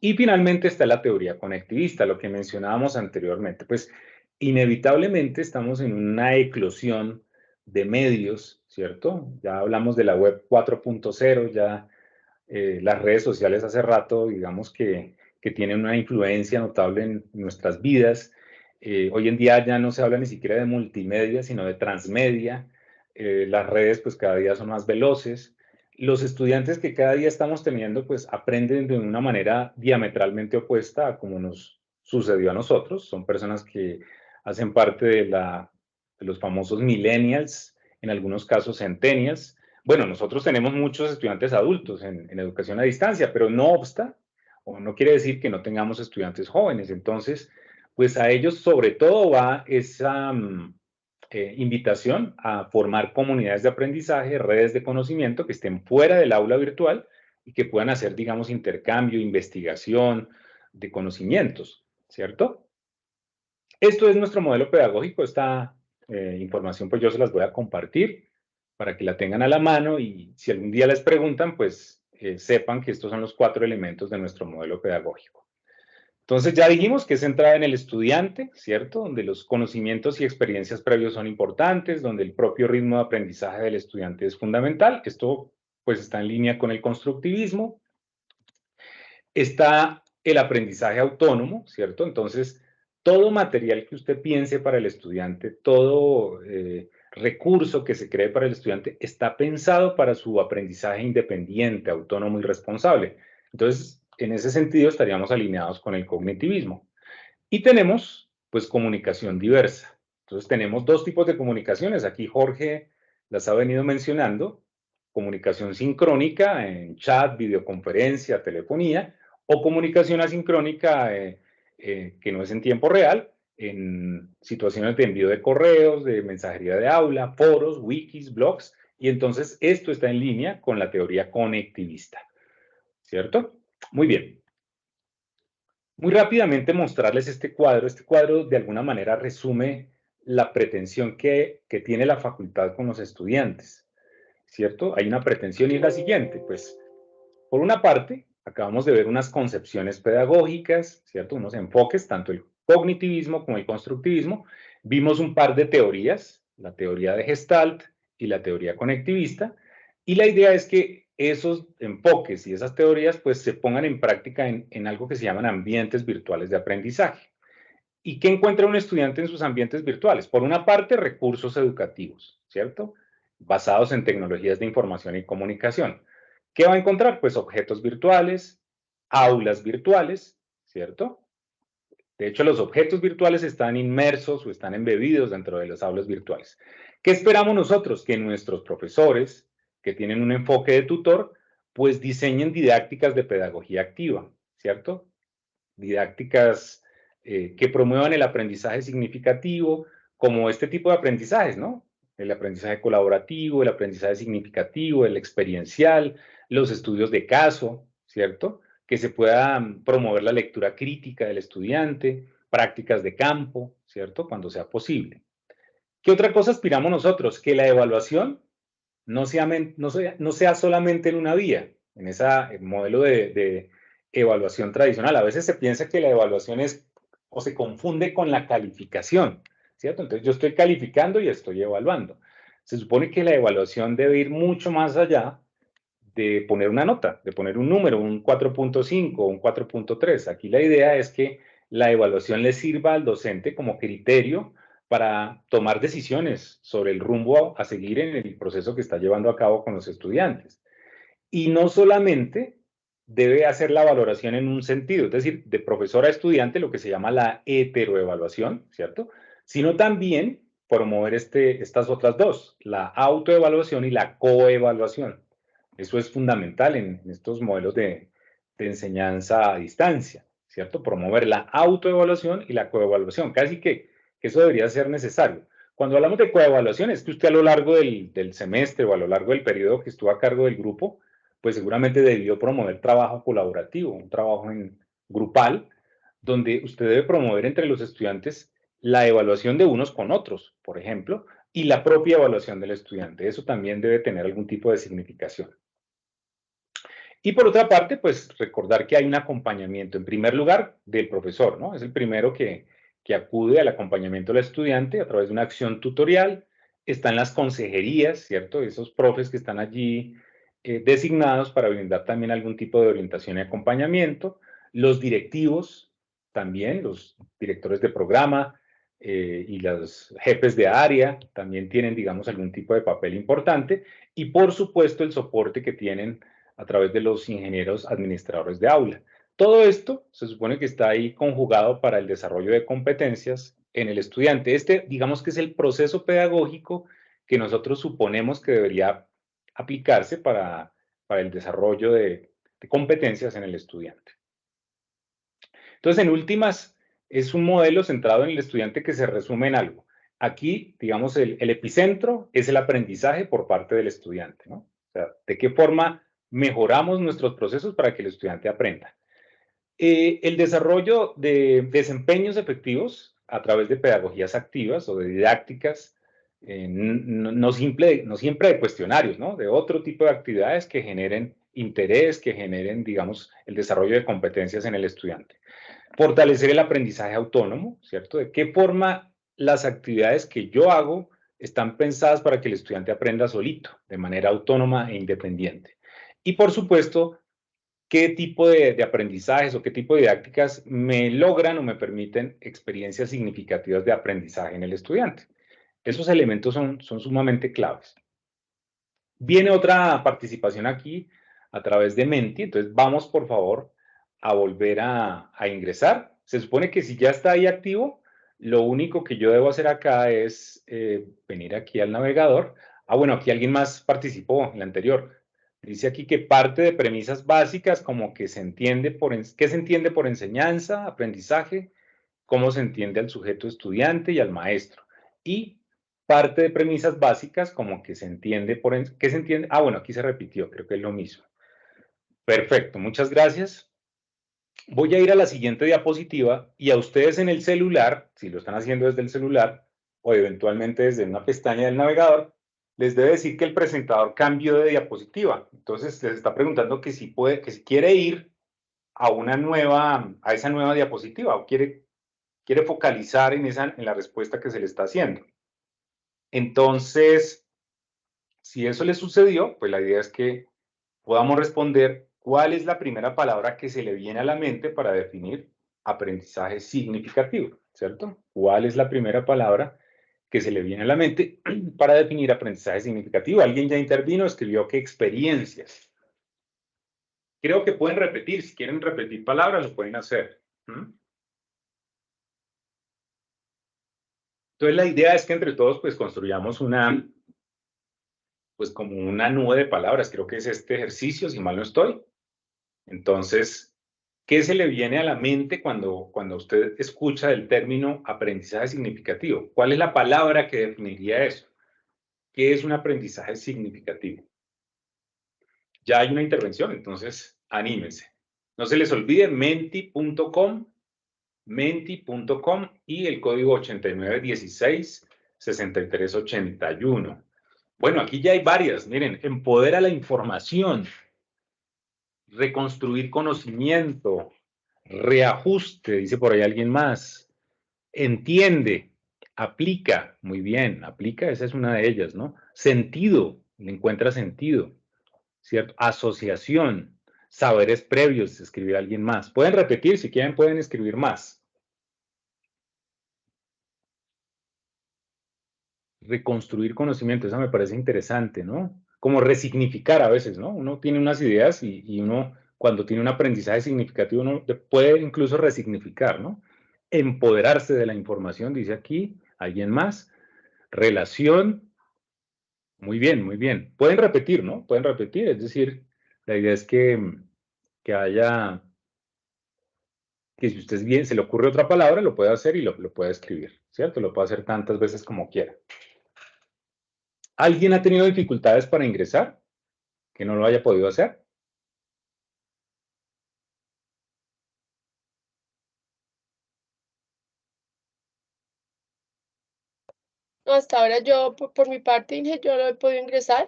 Y finalmente está la teoría conectivista, lo que mencionábamos anteriormente, pues inevitablemente estamos en una eclosión de medios, ¿cierto? Ya hablamos de la web 4.0, ya las redes sociales hace rato, digamos que tienen una influencia notable en nuestras vidas. Hoy en día ya no se habla ni siquiera de multimedia, sino de transmedia. Las redes pues cada día son más veloces. Los estudiantes que cada día estamos teniendo pues aprenden de una manera diametralmente opuesta a como nos sucedió a nosotros. Son personas que hacen parte de los famosos millennials, en algunos casos centennials. Bueno, nosotros tenemos muchos estudiantes adultos en educación a distancia, pero no obsta, o no quiere decir que no tengamos estudiantes jóvenes. Entonces, pues a ellos sobre todo va esa invitación a formar comunidades de aprendizaje, redes de conocimiento que estén fuera del aula virtual y que puedan hacer, digamos, intercambio, investigación de conocimientos, ¿cierto? Esto es nuestro modelo pedagógico. Esta información pues yo se las voy a compartir para que la tengan a la mano y si algún día les preguntan, pues sepan que estos son los 4 elementos de nuestro modelo pedagógico. Entonces ya dijimos que es centrada en el estudiante, ¿cierto? Donde los conocimientos y experiencias previos son importantes, donde el propio ritmo de aprendizaje del estudiante es fundamental. Esto pues está en línea con el constructivismo. Está el aprendizaje autónomo, ¿cierto? Entonces, todo material que usted piense para el estudiante, todo recurso que se cree para el estudiante, está pensado para su aprendizaje independiente, autónomo y responsable. Entonces, en ese sentido, estaríamos alineados con el cognitivismo. Y tenemos, pues, comunicación diversa. Entonces, tenemos dos tipos de comunicaciones. Aquí Jorge las ha venido mencionando. Comunicación sincrónica en chat, videoconferencia, telefonía, o comunicación asincrónica que no es en tiempo real, en situaciones de envío de correos, de mensajería de aula, foros, wikis, blogs, y entonces esto está en línea con la teoría conectivista, ¿cierto? Muy bien. Muy rápidamente mostrarles este cuadro. Este cuadro de alguna manera resume la pretensión que tiene la facultad con los estudiantes, ¿cierto? Hay una pretensión y es la siguiente, pues, por una parte, acabamos de ver unas concepciones pedagógicas, ¿cierto? Unos enfoques, tanto el cognitivismo como el constructivismo. Vimos un par de teorías, la teoría de Gestalt y la teoría conectivista, y la idea es que esos enfoques y esas teorías pues se pongan en práctica en algo que se llaman ambientes virtuales de aprendizaje. ¿Y qué encuentra un estudiante en sus ambientes virtuales? Por una parte, recursos educativos, ¿cierto? Basados en tecnologías de información y comunicación. ¿Qué va a encontrar? Pues objetos virtuales, aulas virtuales, ¿cierto? De hecho, los objetos virtuales están inmersos o están embebidos dentro de las aulas virtuales. ¿Qué esperamos nosotros? Que nuestros profesores, que tienen un enfoque de tutor, pues diseñen didácticas de pedagogía activa, ¿cierto? Didácticas que promuevan el aprendizaje significativo, como este tipo de aprendizajes, ¿no? El aprendizaje colaborativo, el aprendizaje significativo, el experiencial, los estudios de caso, ¿cierto? Que se pueda promover la lectura crítica del estudiante, prácticas de campo, ¿cierto? Cuando sea posible. ¿Qué otra cosa aspiramos nosotros? Que la evaluación no sea solamente en una vía, en ese modelo de evaluación tradicional. A veces se piensa que la evaluación es o se confunde con la calificación, ¿cierto? Entonces yo estoy calificando y estoy evaluando. Se supone que la evaluación debe ir mucho más allá de poner una nota, de poner un número, un 4.5 o un 4.3. Aquí la idea es que la evaluación le sirva al docente como criterio para tomar decisiones sobre el rumbo a seguir en el proceso que está llevando a cabo con los estudiantes. Y no solamente debe hacer la valoración en un sentido, es decir, de profesor a estudiante, lo que se llama la heteroevaluación, ¿cierto? Sino también promover estas otras dos, la autoevaluación y la coevaluación. Eso es fundamental en estos modelos de enseñanza a distancia, ¿cierto? Promover la autoevaluación y la coevaluación. Casi que eso debería ser necesario. Cuando hablamos de coevaluación, es que usted a lo largo del semestre o a lo largo del periodo que estuvo a cargo del grupo, pues seguramente debió promover trabajo colaborativo, un trabajo grupal, donde usted debe promover entre los estudiantes la evaluación de unos con otros, por ejemplo, y la propia evaluación del estudiante. Eso también debe tener algún tipo de significación. Y por otra parte, pues recordar que hay un acompañamiento, en primer lugar, del profesor, ¿no? Es el primero que acude al acompañamiento del estudiante a través de una acción tutorial. Están las consejerías, ¿cierto? Esos profes que están allí designados para brindar también algún tipo de orientación y acompañamiento. Los directivos, también, los directores de programa y los jefes de área también tienen, digamos, algún tipo de papel importante. Y por supuesto, el soporte que tienen a través de los ingenieros administradores de aula. Todo esto se supone que está ahí conjugado para el desarrollo de competencias en el estudiante. Digamos que es el proceso pedagógico que nosotros suponemos que debería aplicarse para el desarrollo de competencias en el estudiante. Entonces, en últimas, es un modelo centrado en el estudiante que se resume en algo. Aquí, digamos, el epicentro es el aprendizaje por parte del estudiante, ¿no? O sea, ¿de qué forma mejoramos nuestros procesos para que el estudiante aprenda? El desarrollo de desempeños efectivos a través de pedagogías activas o de didácticas, no siempre de cuestionarios, ¿no? De otro tipo de actividades que generen interés, que generen, digamos, el desarrollo de competencias en el estudiante. Fortalecer el aprendizaje autónomo, ¿cierto? ¿De qué forma las actividades que yo hago están pensadas para que el estudiante aprenda solito, de manera autónoma e independiente? Y por supuesto, qué tipo de aprendizajes o qué tipo de didácticas me logran o me permiten experiencias significativas de aprendizaje en el estudiante. Esos elementos son sumamente claves. Viene otra participación aquí a través de Menti, entonces vamos por favor a volver a ingresar. Se supone que si ya está ahí activo, lo único que yo debo hacer acá es venir aquí al navegador. Ah, bueno, aquí alguien más participó en la anterior. Dice aquí que parte de premisas básicas como que se entiende ¿qué se entiende por enseñanza, aprendizaje? ¿Cómo se entiende al sujeto estudiante y al maestro? Y parte de premisas básicas como que se entiende ¿qué se entiende? Ah, bueno, aquí se repitió, creo que es lo mismo. Perfecto, muchas gracias. Voy a ir a la siguiente diapositiva y a ustedes en el celular, si lo están haciendo desde el celular o eventualmente desde una pestaña del navegador, les debe decir que el presentador cambió de diapositiva. Entonces les está preguntando que si quiere ir a esa nueva diapositiva o quiere focalizar en la respuesta que se le está haciendo. Entonces, si eso le sucedió, pues la idea es que podamos responder cuál es la primera palabra que se le viene a la mente para definir aprendizaje significativo, ¿cierto? ¿Cuál es la primera palabra que se le viene a la mente para definir aprendizaje significativo? Alguien ya intervino, escribió que experiencias. Creo que pueden repetir, si quieren repetir palabras, lo pueden hacer. Entonces la idea es que entre todos pues construyamos pues como una nube de palabras, creo que es este ejercicio, si mal no estoy. Entonces, ¿qué se le viene a la mente cuando usted escucha el término aprendizaje significativo? ¿Cuál es la palabra que definiría eso? ¿Qué es un aprendizaje significativo? Ya hay una intervención, entonces anímense. No se les olvide menti.com y el código 8916-6381. Bueno, aquí ya hay varias. Miren, empodera la información, reconstruir conocimiento, reajuste, dice por ahí alguien más, entiende, aplica, muy bien, aplica, esa es una de ellas, ¿no? Sentido, le encuentra sentido, ¿cierto? Asociación, saberes previos, escribir alguien más. Pueden repetir, si quieren pueden escribir más. Reconstruir conocimiento, eso me parece interesante, ¿no? Como resignificar a veces, ¿no? Uno tiene unas ideas y uno, cuando tiene un aprendizaje significativo, uno puede incluso resignificar, ¿no? Empoderarse de la información, dice aquí, alguien más. Relación, muy bien, muy bien. Pueden repetir, ¿no? Pueden repetir, es decir, la idea es que haya, que si usted bien se le ocurre otra palabra, lo puede hacer y lo puede escribir, ¿cierto? Lo puede hacer tantas veces como quiera. ¿Alguien ha tenido dificultades para ingresar? ¿Que no lo haya podido hacer? No, hasta ahora yo, por mi parte, Inge, yo no he podido ingresar,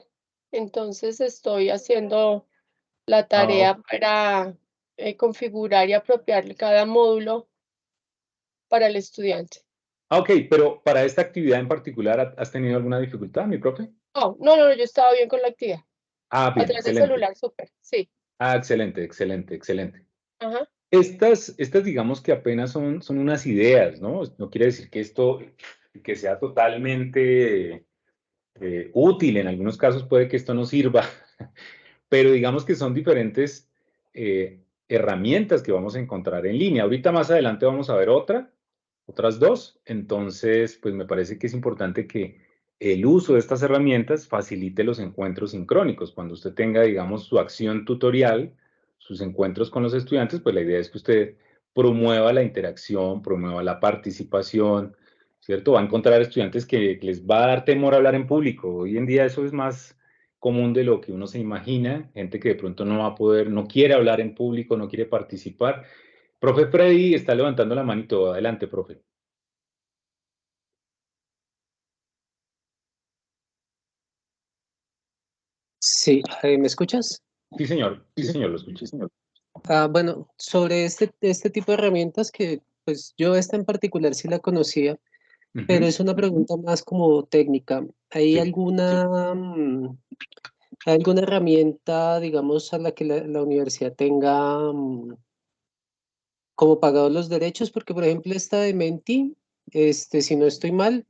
entonces estoy haciendo la tarea para configurar y apropiar cada módulo para el estudiante. Ok, pero para esta actividad en particular, ¿has tenido alguna dificultad, mi profe? No, yo estaba bien con la actividad. Ah, A bien, través del excelente. celular, súper, sí. Ah, excelente, excelente, excelente. Ajá. Estas digamos que apenas son unas ideas, ¿no? No quiere decir que esto, que sea totalmente útil. En algunos casos puede que esto no sirva, pero digamos que son diferentes herramientas que vamos a encontrar en línea. Ahorita más adelante vamos a ver otras dos. Entonces, pues me parece que es importante que el uso de estas herramientas facilite los encuentros sincrónicos. Cuando usted tenga, digamos, su acción tutorial, sus encuentros con los estudiantes, pues la idea es que usted promueva la interacción, promueva la participación, ¿cierto? Va a encontrar estudiantes que les va a dar temor a hablar en público. Hoy en día eso es más común de lo que uno se imagina, gente que de pronto no va a poder, no quiere hablar en público, no quiere participar. Profe Freddy está levantando la manito. Adelante, profe. Sí, ¿me escuchas? Sí, señor, lo escuché. Bueno, sobre este tipo de herramientas que, pues yo esta en particular sí la conocía, pero es una pregunta más como técnica. ¿Hay Sí. alguna ¿Hay alguna herramienta, digamos, a la que la universidad tenga como pagados los derechos? Porque, por ejemplo, esta de Menti, si no estoy mal,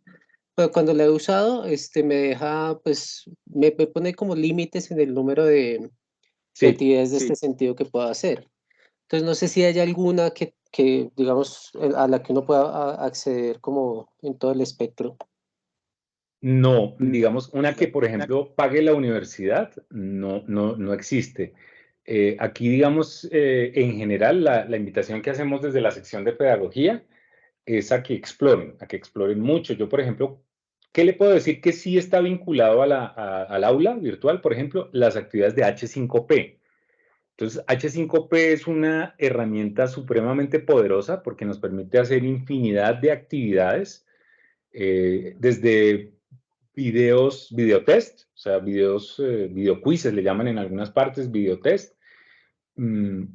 pero cuando la he usado, me deja, pues, me pone como límites en el número de Sí, actividades de este sentido que pueda hacer. Entonces, no sé si hay alguna que digamos, a la que uno pueda acceder como en todo el espectro. no, digamos, una que, por ejemplo, pague la universidad, no existe. Aquí, digamos, en general, la invitación que hacemos desde la sección de pedagogía es a que exploren mucho. Yo, por ejemplo, ¿qué le puedo decir que sí está vinculado al aula virtual? Por ejemplo, las actividades de H5P. Entonces, H5P es una herramienta supremamente poderosa porque nos permite hacer infinidad de actividades, desde videotest, o sea, videoquizzes le llaman en algunas partes, videotest, mm,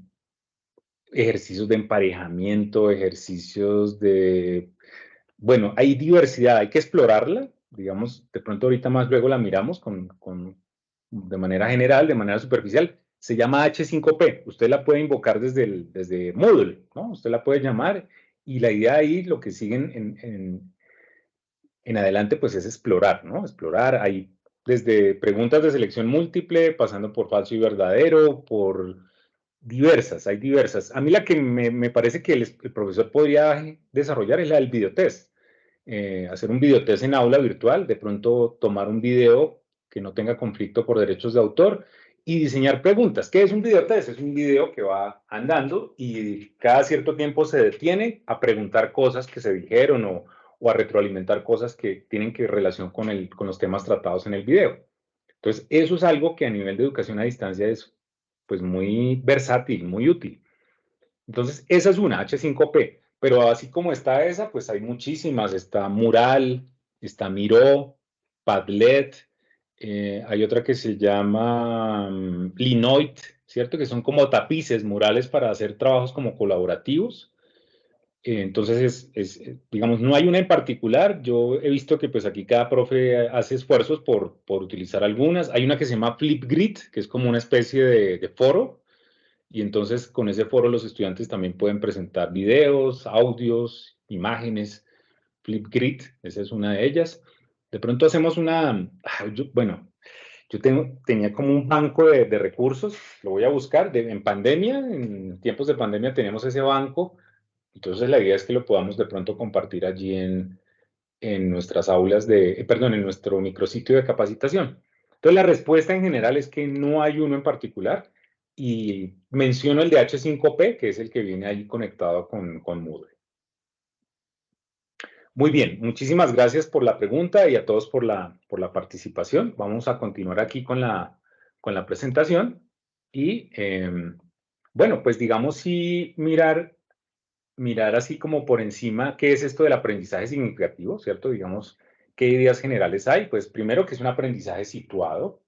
ejercicios de emparejamiento, ejercicios de... Bueno, hay diversidad, hay que explorarla, digamos, de pronto ahorita más luego la miramos de manera general, de manera superficial. Se llama H5P, usted la puede invocar desde Moodle, ¿no? Usted la puede llamar y la idea ahí, lo que siguen en adelante, pues es explorar, ¿no? Explorar, hay desde preguntas de selección múltiple, pasando por falso y verdadero, por diversas, hay diversas. A mí la que me parece que el profesor podría desarrollar es la del videotest. Hacer un videotest en aula virtual, de pronto tomar un video que no tenga conflicto por derechos de autor y diseñar preguntas. ¿Qué es un videotest? Es un video que va andando y cada cierto tiempo se detiene a preguntar cosas que se dijeron o a retroalimentar cosas que tienen que relación con los temas tratados en el video. Entonces, eso es algo que a nivel de educación a distancia es pues muy versátil, muy útil. Entonces, esa es una, H5P. Pero así como está esa, pues hay muchísimas. Está Mural, está Miro, Padlet, hay otra que se llama Linoit, ¿cierto? Que son como tapices, murales para hacer trabajos como colaborativos. Entonces, digamos, no hay una en particular. Yo he visto que pues aquí cada profe hace esfuerzos por utilizar algunas. Hay una que se llama Flipgrid, que es como una especie de foro. Y entonces con ese foro los estudiantes también pueden presentar videos, audios, imágenes. Flipgrid, esa es una de ellas. De pronto hacemos bueno, yo tenía como un banco de recursos, lo voy a buscar. En pandemia, en tiempos de pandemia teníamos ese banco. Entonces la idea es que lo podamos de pronto compartir allí en nuestras aulas perdón, en nuestro micrositio de capacitación. Entonces la respuesta en general es que no hay uno en particular y menciono el de H5P, que es el que viene ahí conectado con Moodle. Muy bien, muchísimas gracias por la pregunta y a todos por la participación. Vamos a continuar aquí con la presentación y bueno, pues digamos sí mirar así como por encima qué es esto del aprendizaje significativo, ¿cierto? Digamos, ¿qué ideas generales hay? Pues primero que es un aprendizaje situado.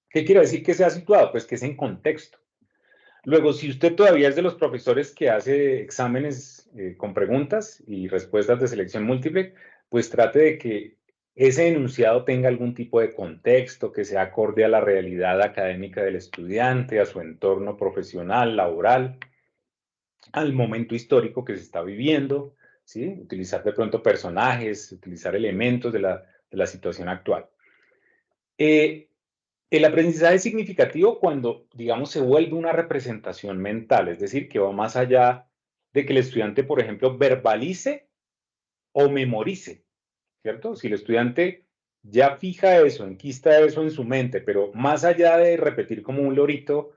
¿Qué quiere decir que sea situado? Pues que es en contexto. Luego, si usted todavía es de los profesores que hace exámenes con preguntas y respuestas de selección múltiple, pues trate de que ese enunciado tenga algún tipo de contexto, que sea acorde a la realidad académica del estudiante, a su entorno profesional, laboral, al momento histórico que se está viviendo, ¿sí? Utilizar de pronto personajes, utilizar elementos de la situación actual. El aprendizaje es significativo cuando, digamos, se vuelve una representación mental, es decir, que va más allá de que el estudiante, por ejemplo, verbalice o memorice, ¿cierto? Si el estudiante ya fija eso, enquista eso en su mente, pero más allá de repetir como un lorito,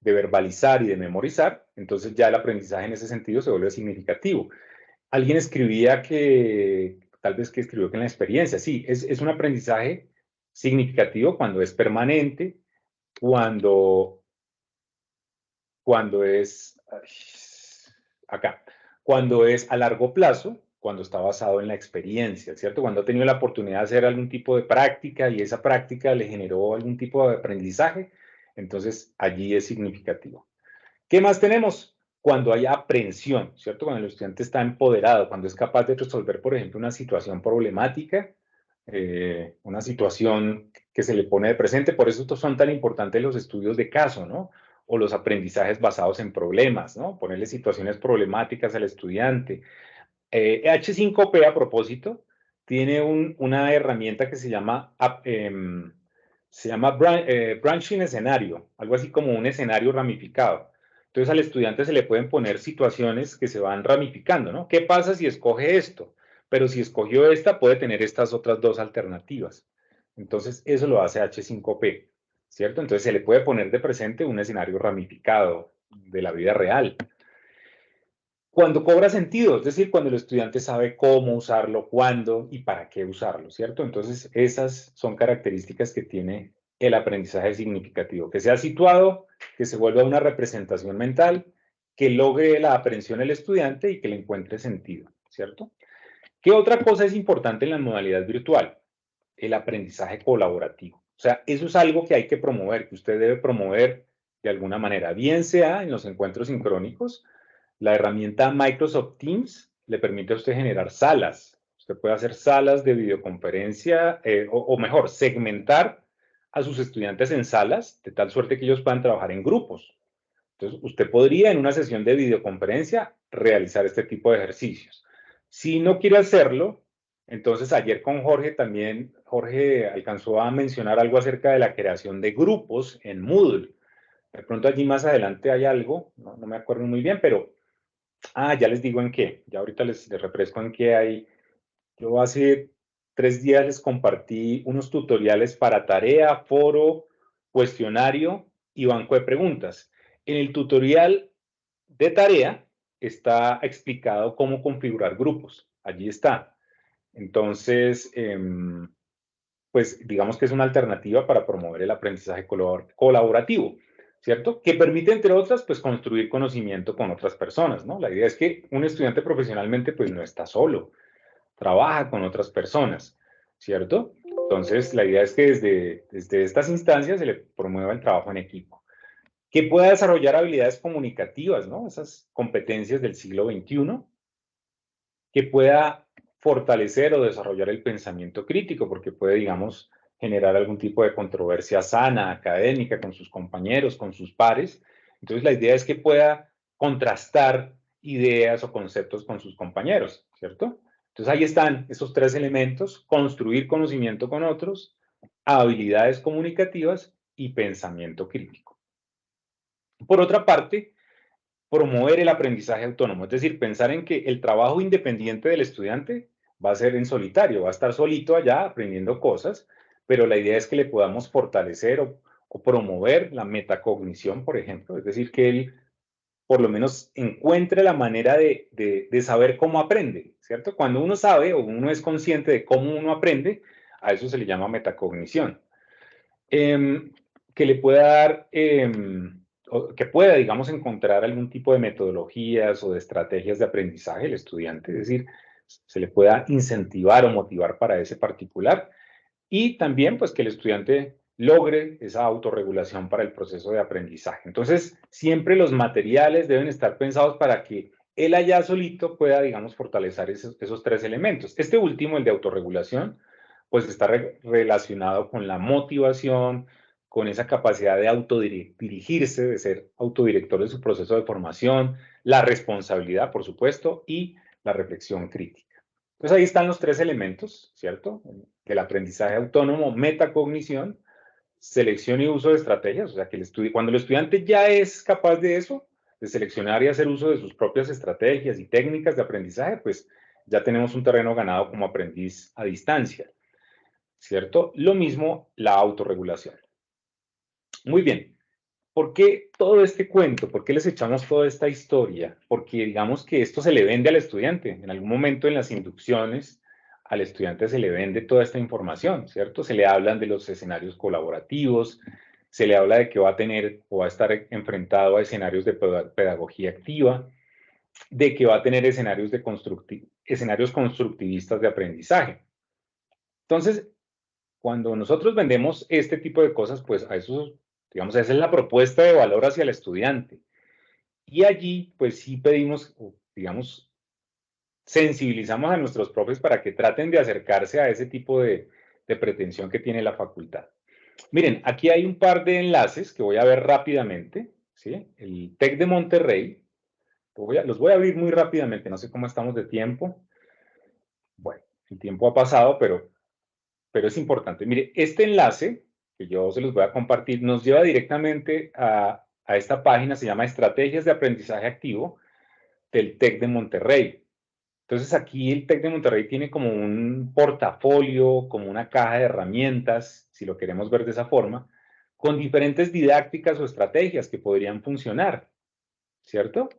de verbalizar y de memorizar, entonces ya el aprendizaje en ese sentido se vuelve significativo. Alguien escribía tal vez que escribió que en la experiencia, sí, es un aprendizaje significativo cuando es permanente, cuando es, acá, cuando es a largo plazo, cuando está basado en la experiencia, ¿cierto? Cuando ha tenido la oportunidad de hacer algún tipo de práctica y esa práctica le generó algún tipo de aprendizaje, entonces allí es significativo. ¿Qué más tenemos? Cuando hay aprehensión, ¿cierto? Cuando el estudiante está empoderado, cuando es capaz de resolver, por ejemplo, una situación problemática, una situación que se le pone de presente. Por eso estos son tan importantes los estudios de caso, ¿no? O los aprendizajes basados en problemas, ¿no? Ponerle situaciones problemáticas al estudiante. H5P, a propósito, tiene una herramienta que se llama branching escenario, algo así como un escenario ramificado. Entonces al estudiante se le pueden poner situaciones que se van ramificando, ¿no? ¿Qué pasa si escoge esto? Pero si escogió esta, puede tener estas otras dos alternativas. Entonces eso lo hace H5P, ¿cierto? Entonces se le puede poner de presente un escenario ramificado de la vida real. Cuando cobra sentido, es decir, cuando el estudiante sabe cómo usarlo, cuándo y para qué usarlo, ¿cierto? Entonces, esas son características que tiene el aprendizaje significativo, que sea situado, que se vuelva una representación mental, que logre la aprehensión del estudiante y que le encuentre sentido, ¿cierto? ¿Qué otra cosa es importante en la modalidad virtual? El aprendizaje colaborativo. O sea, eso es algo que hay que promover, que usted debe promover de alguna manera, bien sea en los encuentros sincrónicos. La herramienta Microsoft Teams le permite a usted generar salas. Usted puede hacer salas de videoconferencia, o mejor, segmentar a sus estudiantes en salas, de tal suerte que ellos puedan trabajar en grupos. Entonces, usted podría en una sesión de videoconferencia realizar este tipo de ejercicios. Si no quiere hacerlo, entonces ayer con Jorge también, Jorge alcanzó a mencionar algo acerca de la creación de grupos en Moodle. De pronto allí más adelante hay algo, no me acuerdo muy bien, pero ya les digo en qué. Ya ahorita les refresco en qué hay. Yo hace 3 días les compartí unos tutoriales para tarea, foro, cuestionario y banco de preguntas. En el tutorial de tarea está explicado cómo configurar grupos. Allí está. Entonces, pues digamos que es una alternativa para promover el aprendizaje colaborativo, ¿cierto? Que permite, entre otras, pues construir conocimiento con otras personas, ¿no? La idea es que un estudiante profesionalmente, pues no está solo, trabaja con otras personas, ¿cierto? Entonces, la idea es que desde estas instancias se le promueva el trabajo en equipo. Que pueda desarrollar habilidades comunicativas, ¿no? Esas competencias del siglo XXI. Que pueda fortalecer o desarrollar el pensamiento crítico, porque puede, digamos, generar algún tipo de controversia sana, académica, con sus compañeros, con sus pares. Entonces, la idea es que pueda contrastar ideas o conceptos con sus compañeros, ¿cierto? Entonces, ahí están esos 3 elementos: construir conocimiento con otros, habilidades comunicativas y pensamiento crítico. Por otra parte, promover el aprendizaje autónomo, es decir, pensar en que el trabajo independiente del estudiante va a ser en solitario, va a estar solito allá aprendiendo cosas, pero la idea es que le podamos fortalecer o promover la metacognición, por ejemplo, es decir, que él por lo menos encuentre la manera de saber cómo aprende, ¿cierto? Cuando uno sabe o uno es consciente de cómo uno aprende, a eso se le llama metacognición. Que le pueda dar, que pueda, digamos, encontrar algún tipo de metodologías o de estrategias de aprendizaje el estudiante, es decir, se le pueda incentivar o motivar para ese particular, y también, pues, que el estudiante logre esa autorregulación para el proceso de aprendizaje. Entonces, siempre los materiales deben estar pensados para que él allá solito pueda, digamos, fortalecer esos 3 elementos. Este último, el de autorregulación, pues está relacionado con la motivación, con esa capacidad de autodirigirse, de ser autodirector de su proceso de formación, la responsabilidad, por supuesto, y la reflexión crítica. Entonces ahí están los 3 elementos, ¿cierto? Del aprendizaje autónomo: metacognición, selección y uso de estrategias, o sea, que cuando el estudiante ya es capaz de eso, de seleccionar y hacer uso de sus propias estrategias y técnicas de aprendizaje, pues ya tenemos un terreno ganado como aprendiz a distancia, ¿cierto? Lo mismo la autorregulación. Muy bien. ¿Por qué todo este cuento? ¿Por qué les echamos toda esta historia? Porque digamos que esto se le vende al estudiante. En algún momento en las inducciones al estudiante se le vende toda esta información, ¿cierto? Se le hablan de los escenarios colaborativos, se le habla de que va a tener o va a estar enfrentado a escenarios de pedagogía activa, de que va a tener escenarios constructivistas de aprendizaje. Entonces, cuando nosotros vendemos este tipo de cosas, pues a eso, digamos, esa es la propuesta de valor hacia el estudiante. Y allí, pues sí pedimos, digamos, sensibilizamos a nuestros profes para que traten de acercarse a ese tipo de de pretensión que tiene la facultad. Miren, aquí hay un par de enlaces que voy a ver rápidamente, ¿sí? El TEC de Monterrey, los voy a abrir muy rápidamente, no sé cómo estamos de tiempo. Bueno, el tiempo ha pasado, pero es importante. Mire, este enlace, que yo se los voy a compartir, nos lleva directamente a esta página, se llama Estrategias de Aprendizaje Activo del TEC de Monterrey. Entonces aquí el TEC de Monterrey tiene como un portafolio, como una caja de herramientas, si lo queremos ver de esa forma, con diferentes didácticas o estrategias que podrían funcionar, ¿cierto?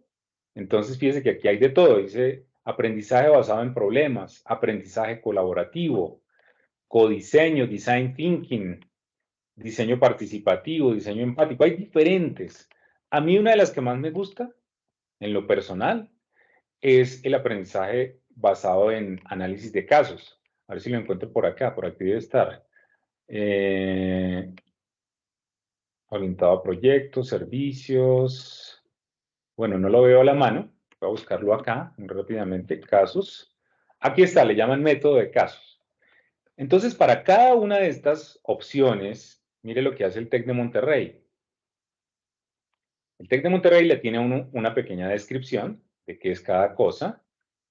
Entonces fíjese que aquí hay de todo, dice aprendizaje basado en problemas, aprendizaje colaborativo, codiseño, design thinking, diseño participativo, diseño empático, hay diferentes. A mí una de las que más me gusta, en lo personal, es el aprendizaje basado en análisis de casos. A ver si lo encuentro por acá, por aquí debe estar. Orientado a proyectos, servicios. Bueno, no lo veo a la mano. Voy a buscarlo acá muy rápidamente. Casos. Aquí está, le llaman método de casos. Entonces, para cada una de estas opciones, mire lo que hace el TEC de Monterrey. El TEC de Monterrey le tiene a uno una pequeña descripción de qué es cada cosa,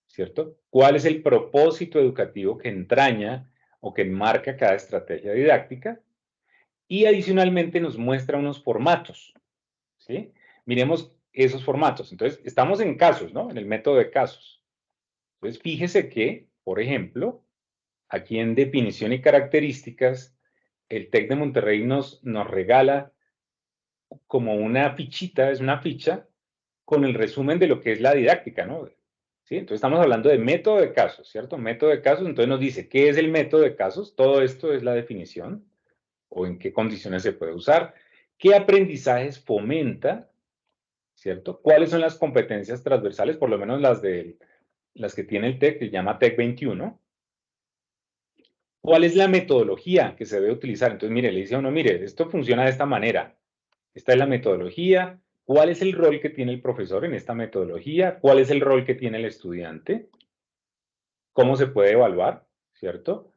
¿cierto? ¿Cuál es el propósito educativo que entraña o que enmarca cada estrategia didáctica? Y adicionalmente nos muestra unos formatos, ¿sí? Miremos esos formatos. Entonces, estamos en casos, ¿no? En el método de casos. Entonces, fíjese que, por ejemplo, aquí en definición y características, el TEC de Monterrey nos regala como una fichita, es una ficha, con el resumen de lo que es la didáctica, ¿no? ¿Sí? Entonces estamos hablando de método de casos, ¿cierto? Método de casos, entonces nos dice, ¿qué es el método de casos? Todo esto es la definición, o en qué condiciones se puede usar, qué aprendizajes fomenta, ¿cierto? ¿Cuáles son las competencias transversales, por lo menos las que tiene el TEC, que se llama TEC 21? ¿Cuál es la metodología que se debe utilizar? Entonces, mire, le dice a uno, mire, esto funciona de esta manera. Esta es la metodología. ¿Cuál es el rol que tiene el profesor en esta metodología? ¿Cuál es el rol que tiene el estudiante? ¿Cómo se puede evaluar? ¿Cierto?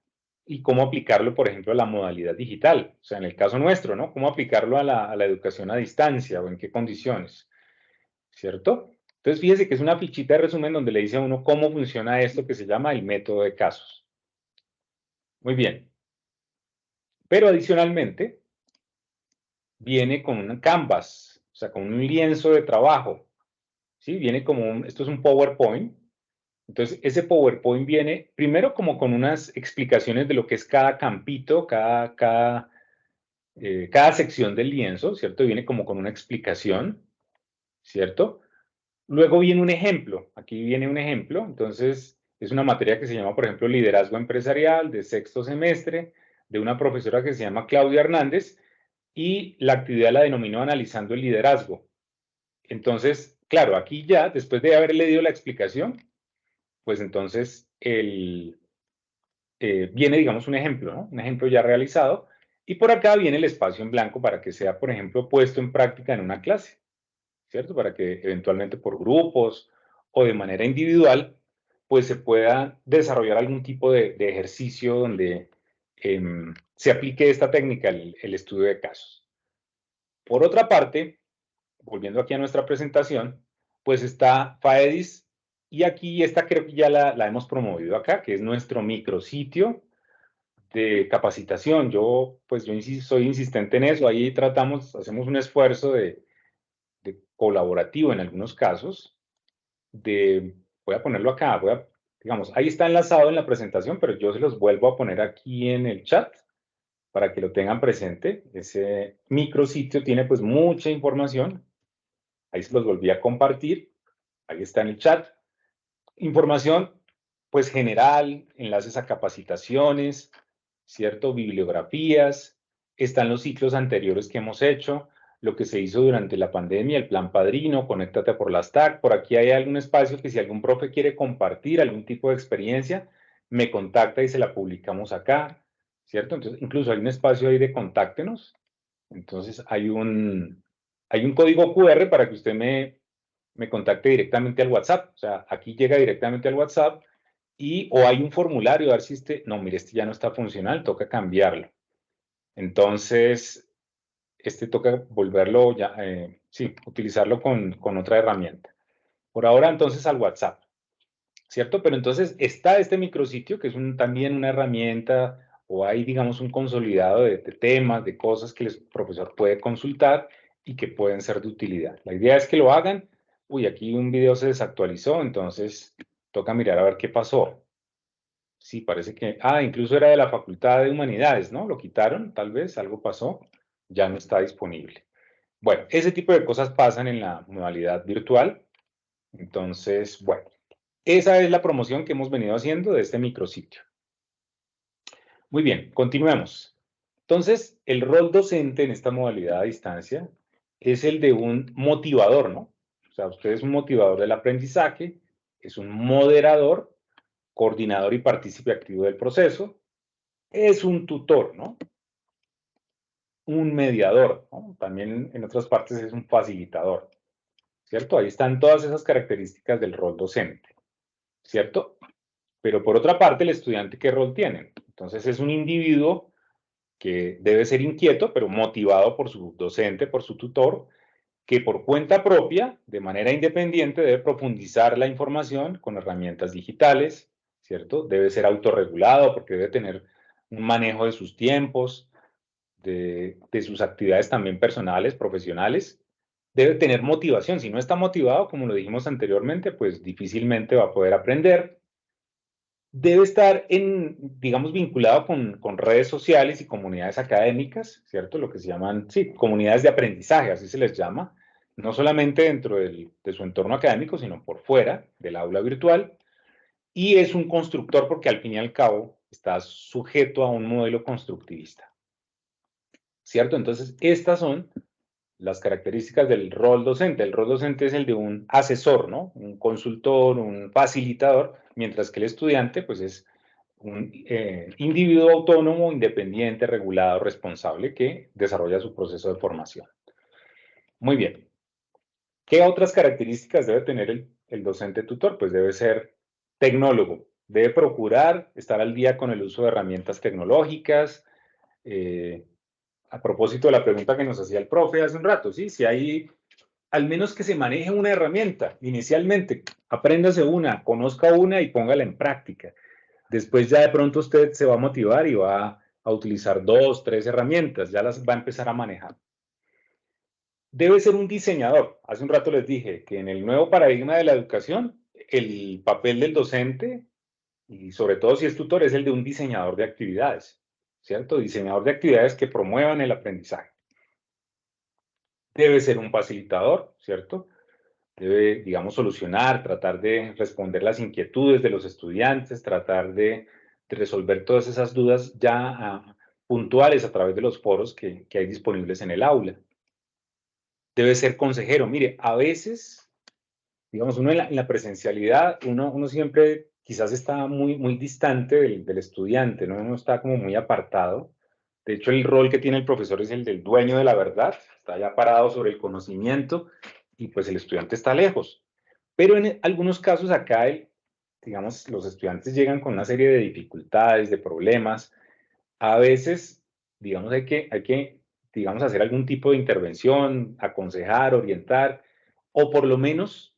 Y cómo aplicarlo, por ejemplo, a la modalidad digital. O sea, en el caso nuestro, ¿no? ¿Cómo aplicarlo a la educación a distancia o en qué condiciones? ¿Cierto? Entonces, fíjese que es una fichita de resumen donde le dice a uno cómo funciona esto que se llama el método de casos. Muy bien. Pero adicionalmente, viene con un canvas, o sea, con un lienzo de trabajo. ¿Sí? Viene como esto es un PowerPoint. Entonces, ese PowerPoint viene primero como con unas explicaciones de lo que es cada campito, cada sección del lienzo, ¿cierto? Viene como con una explicación, ¿cierto? Luego viene un ejemplo. Aquí viene un ejemplo. Entonces, es una materia que se llama, por ejemplo, Liderazgo Empresarial de sexto semestre, de una profesora que se llama Claudia Hernández, y la actividad la denominó Analizando el Liderazgo. Entonces, claro, aquí ya, después de haber leído la explicación, pues entonces viene, digamos, un ejemplo, ¿no? Un ejemplo ya realizado, y por acá viene el espacio en blanco para que sea, por ejemplo, puesto en práctica en una clase, ¿cierto? Para que eventualmente por grupos o de manera individual, pues se pueda desarrollar algún tipo de ejercicio donde se aplique esta técnica, el estudio de casos. Por otra parte, volviendo aquí a nuestra presentación, pues está FAEDIS, y aquí esta creo que ya la hemos promovido acá, que es nuestro micrositio de capacitación. Yo soy insistente en eso, ahí hacemos un esfuerzo de colaborativo en algunos casos, voy a ponerlo acá, digamos, ahí está enlazado en la presentación, pero yo se los vuelvo a poner aquí en el chat para que lo tengan presente. Ese micrositio tiene pues mucha información. Ahí se los volví a compartir. Ahí está en el chat. Información, pues general, enlaces a capacitaciones, ¿cierto? Bibliografías. Están los ciclos anteriores que hemos hecho, lo que se hizo durante la pandemia, el plan Padrino, Conéctate por las TAC. Por aquí hay algún espacio que si algún profe quiere compartir algún tipo de experiencia, me contacta y se la publicamos acá, ¿cierto? Entonces, incluso hay un espacio ahí de contáctenos. Entonces, hay un código QR para que usted me contacte directamente al WhatsApp. O sea, aquí llega directamente al WhatsApp o hay un formulario, a ver si no, mire, este ya no está funcional, toca cambiarlo. Entonces, toca volverlo, sí, utilizarlo con otra herramienta. Por ahora, entonces, al WhatsApp, ¿cierto? Pero entonces está este micrositio, que es también una herramienta, o hay, digamos, un consolidado de temas, de cosas que el profesor puede consultar y que pueden ser de utilidad. La idea es que lo hagan. Uy, aquí un video se desactualizó, entonces toca mirar a ver qué pasó. Sí, parece que, incluso era de la Facultad de Humanidades, ¿no? Lo quitaron, tal vez, algo pasó, ya no está disponible. Bueno, ese tipo de cosas pasan en la modalidad virtual. Entonces, bueno, esa es la promoción que hemos venido haciendo de este micrositio. Muy bien, continuemos. Entonces, el rol docente en esta modalidad a distancia es el de un motivador, ¿no? O sea, usted es un motivador del aprendizaje, es un moderador, coordinador y partícipe activo del proceso, es un tutor, ¿no? Un mediador, ¿no? También en otras partes es un facilitador, ¿cierto? Ahí están todas esas características del rol docente, ¿cierto? Pero por otra parte, el estudiante, ¿qué rol tiene? Entonces es un individuo que debe ser inquieto, pero motivado por su docente, por su tutor, que por cuenta propia, de manera independiente, debe profundizar la información con herramientas digitales, ¿cierto? Debe ser autorregulado porque debe tener un manejo de sus tiempos, de sus actividades también personales, profesionales. Debe tener motivación. Si no está motivado, como lo dijimos anteriormente, pues difícilmente va a poder aprender. Debe estar digamos, vinculado con redes sociales y comunidades académicas, ¿cierto? Lo que se llaman, sí, comunidades de aprendizaje, así se les llama, no solamente dentro de su entorno académico, sino por fuera del aula virtual. Y es un constructor porque al fin y al cabo está sujeto a un modelo constructivista, ¿cierto? Entonces, estas son las características del rol docente. El rol docente es el de un asesor, ¿no? Un consultor, un facilitador, mientras que el estudiante, pues, es un individuo autónomo, independiente, regulado, responsable, que desarrolla su proceso de formación. Muy bien. ¿Qué otras características debe tener el docente tutor? Pues debe ser tecnólogo. Debe procurar estar al día con el uso de herramientas tecnológicas. A propósito de la pregunta que nos hacía el profe hace un rato, ¿sí? Si hay, al menos que se maneje una herramienta inicialmente, apréndase una, conozca una y póngala en práctica. Después ya de pronto usted se va a motivar y va a utilizar 2, 3 herramientas, ya las va a empezar a manejar. Debe ser un diseñador. Hace un rato les dije que en el nuevo paradigma de la educación, el papel del docente, y sobre todo si es tutor, es el de un diseñador de actividades, ¿cierto? Diseñador de actividades que promuevan el aprendizaje. Debe ser un facilitador, ¿cierto? Debe, digamos, solucionar, tratar de responder las inquietudes de los estudiantes, tratar de resolver todas esas dudas ya puntuales a través de los foros que hay disponibles en el aula. Debe ser consejero. Mire, a veces, digamos, uno en la presencialidad, uno siempre quizás está muy distante del estudiante, ¿no? Uno está como muy apartado. De hecho, el rol que tiene el profesor es el del dueño de la verdad, está ya parado sobre el conocimiento y pues el estudiante está lejos. Pero en algunos casos acá, digamos, los estudiantes llegan con una serie de dificultades, de problemas. A veces, digamos, hay que, digamos, hacer algún tipo de intervención, aconsejar, orientar, o por lo menos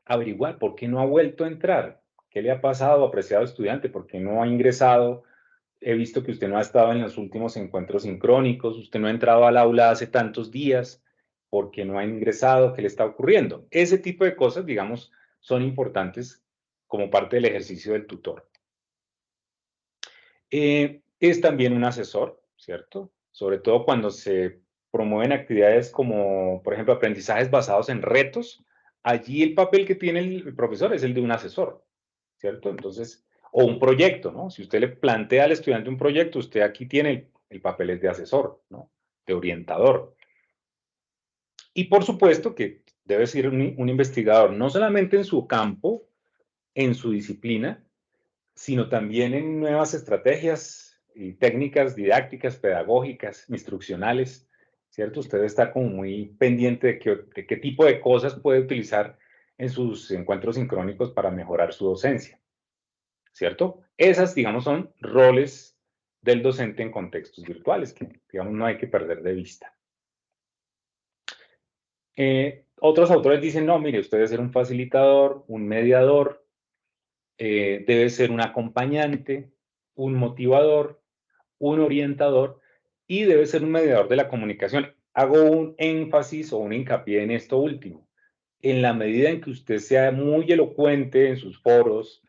averiguar por qué no ha vuelto a entrar. ¿Qué le ha pasado, apreciado estudiante? ¿Por qué no ha ingresado? He visto que usted no ha estado en los últimos encuentros sincrónicos, usted no ha entrado al aula hace tantos días, ¿por qué no ha ingresado? ¿Qué le está ocurriendo? Ese tipo de cosas, digamos, son importantes como parte del ejercicio del tutor. Es también un asesor, ¿cierto? Sobre todo cuando se promueven actividades como, por ejemplo, aprendizajes basados en retos. Allí el papel que tiene el profesor es el de un asesor, ¿cierto? Entonces, o un proyecto, ¿no? Si usted le plantea al estudiante un proyecto, usted aquí tiene el papel es de asesor, ¿no? De orientador. Y por supuesto que debe ser un investigador, no solamente en su campo, en su disciplina, sino también en nuevas estrategias y técnicas didácticas, pedagógicas, instruccionales, ¿cierto? Usted está como muy pendiente de qué tipo de cosas puede utilizar en sus encuentros sincrónicos para mejorar su docencia. ¿cierto? Esas, digamos, son roles del docente en contextos virtuales que, digamos, no hay que perder de vista. Otros autores dicen, no, mire, usted debe ser un facilitador, un mediador, debe ser un acompañante, un motivador, un orientador y debe ser un mediador de la comunicación. Hago un énfasis o un hincapié en esto último. En la medida en que usted sea muy elocuente en sus foros,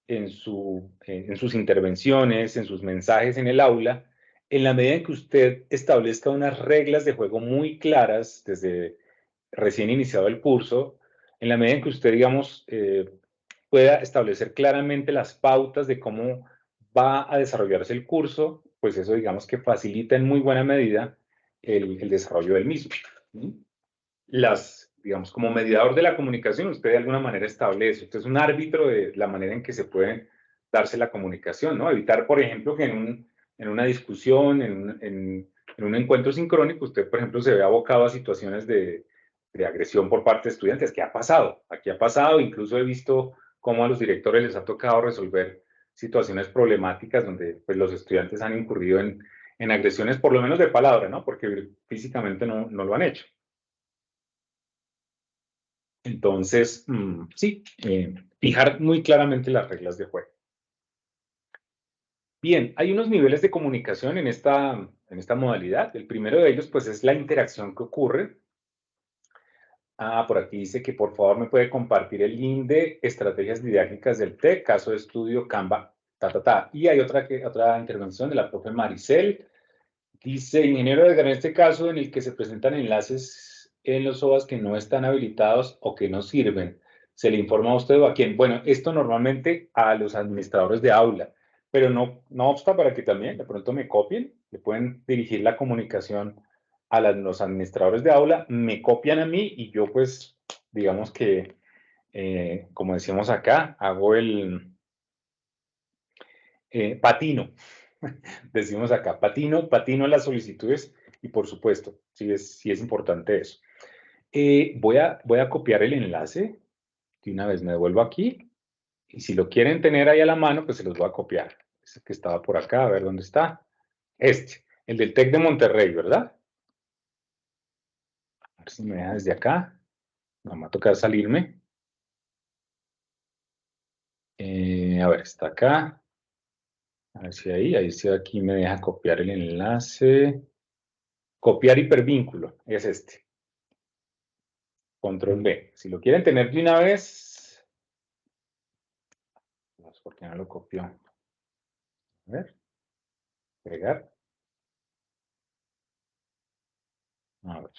en sus intervenciones, en sus mensajes en el aula, en la medida en que usted establezca unas reglas de juego muy claras desde recién iniciado el curso, en la medida en que usted, digamos, pueda establecer claramente las pautas de cómo va a desarrollarse el curso, pues eso, digamos, que facilita en muy buena medida el desarrollo del mismo. Digamos, como mediador de la comunicación, usted de alguna manera establece, usted es un árbitro de la manera en que se puede darse la comunicación, ¿no? Evitar, por ejemplo, que en una discusión, en un encuentro sincrónico, usted, por ejemplo, se vea abocado a situaciones de agresión por parte de estudiantes, que ha pasado, aquí ha pasado, incluso he visto cómo a los directores les ha tocado resolver situaciones problemáticas donde pues, los estudiantes han incurrido en agresiones, por lo menos de palabra, ¿no? Porque físicamente no lo han hecho. Entonces, sí, fijar muy claramente las reglas de juego. Bien, hay unos niveles de comunicación en esta modalidad. El primero de ellos, pues, es la interacción que ocurre. Por aquí dice que por favor me puede compartir el link de estrategias didácticas del TEC, caso de estudio Canva, Y hay otra intervención de la profe Maricel. Dice, ingeniero Edgar, en este caso en el que se presentan enlaces en los OAS que no están habilitados o que no sirven, ¿se le informa a usted o a quién? Bueno, esto normalmente a los administradores de aula, pero no obsta para que también de pronto me copien, le pueden dirigir la comunicación a los administradores de aula, me copian a mí y yo pues, digamos que, como decimos acá, hago el patino. Decimos acá, patino las solicitudes y por supuesto, sí es importante eso. Voy a copiar el enlace, de una vez me devuelvo aquí, y si lo quieren tener ahí a la mano, pues se los voy a copiar. Este que estaba por acá, a ver dónde está. El del TEC de Monterrey, ¿verdad? A ver si me deja desde acá. No me va a tocar salirme. A ver, está acá. A ver si ahí estoy aquí, me deja copiar el enlace. Copiar hipervínculo, es este. Control B. Si lo quieren tener de una vez, no sé por qué no lo copió. A ver, pegar. A ver.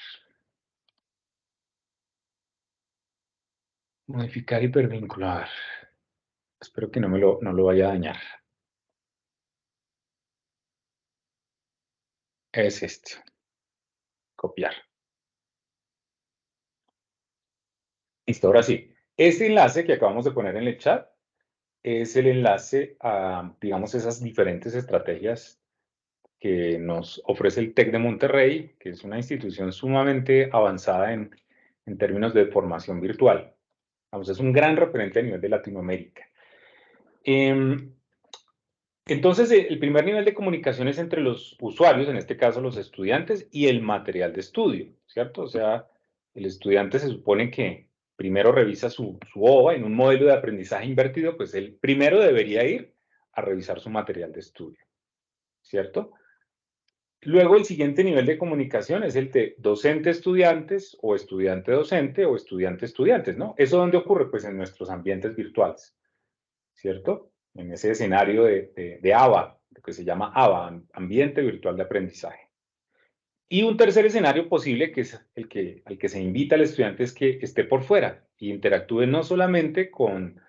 Modificar hipervínculo. A ver. Espero que no lo vaya a dañar. Es este. Copiar. Listo, ahora sí. Este enlace que acabamos de poner en el chat es el enlace a, digamos, esas diferentes estrategias que nos ofrece el TEC de Monterrey, que es una institución sumamente avanzada en términos de formación virtual. Vamos, es un gran referente a nivel de Latinoamérica. Entonces, el primer nivel de comunicación es entre los usuarios, en este caso los estudiantes, y el material de estudio, ¿cierto? O sea, el estudiante se supone que primero revisa su OVA en un modelo de aprendizaje invertido, pues él primero debería ir a revisar su material de estudio, ¿cierto? Luego, el siguiente nivel de comunicación es el de docente-estudiantes o estudiante-docente o estudiante-estudiantes, ¿no? ¿Eso dónde ocurre? Pues en nuestros ambientes virtuales, ¿cierto? En ese escenario de AVA, lo que se llama AVA, Ambiente Virtual de Aprendizaje. Y un tercer escenario posible, que es al que se invita al estudiante, es que esté por fuera y interactúe no solamente con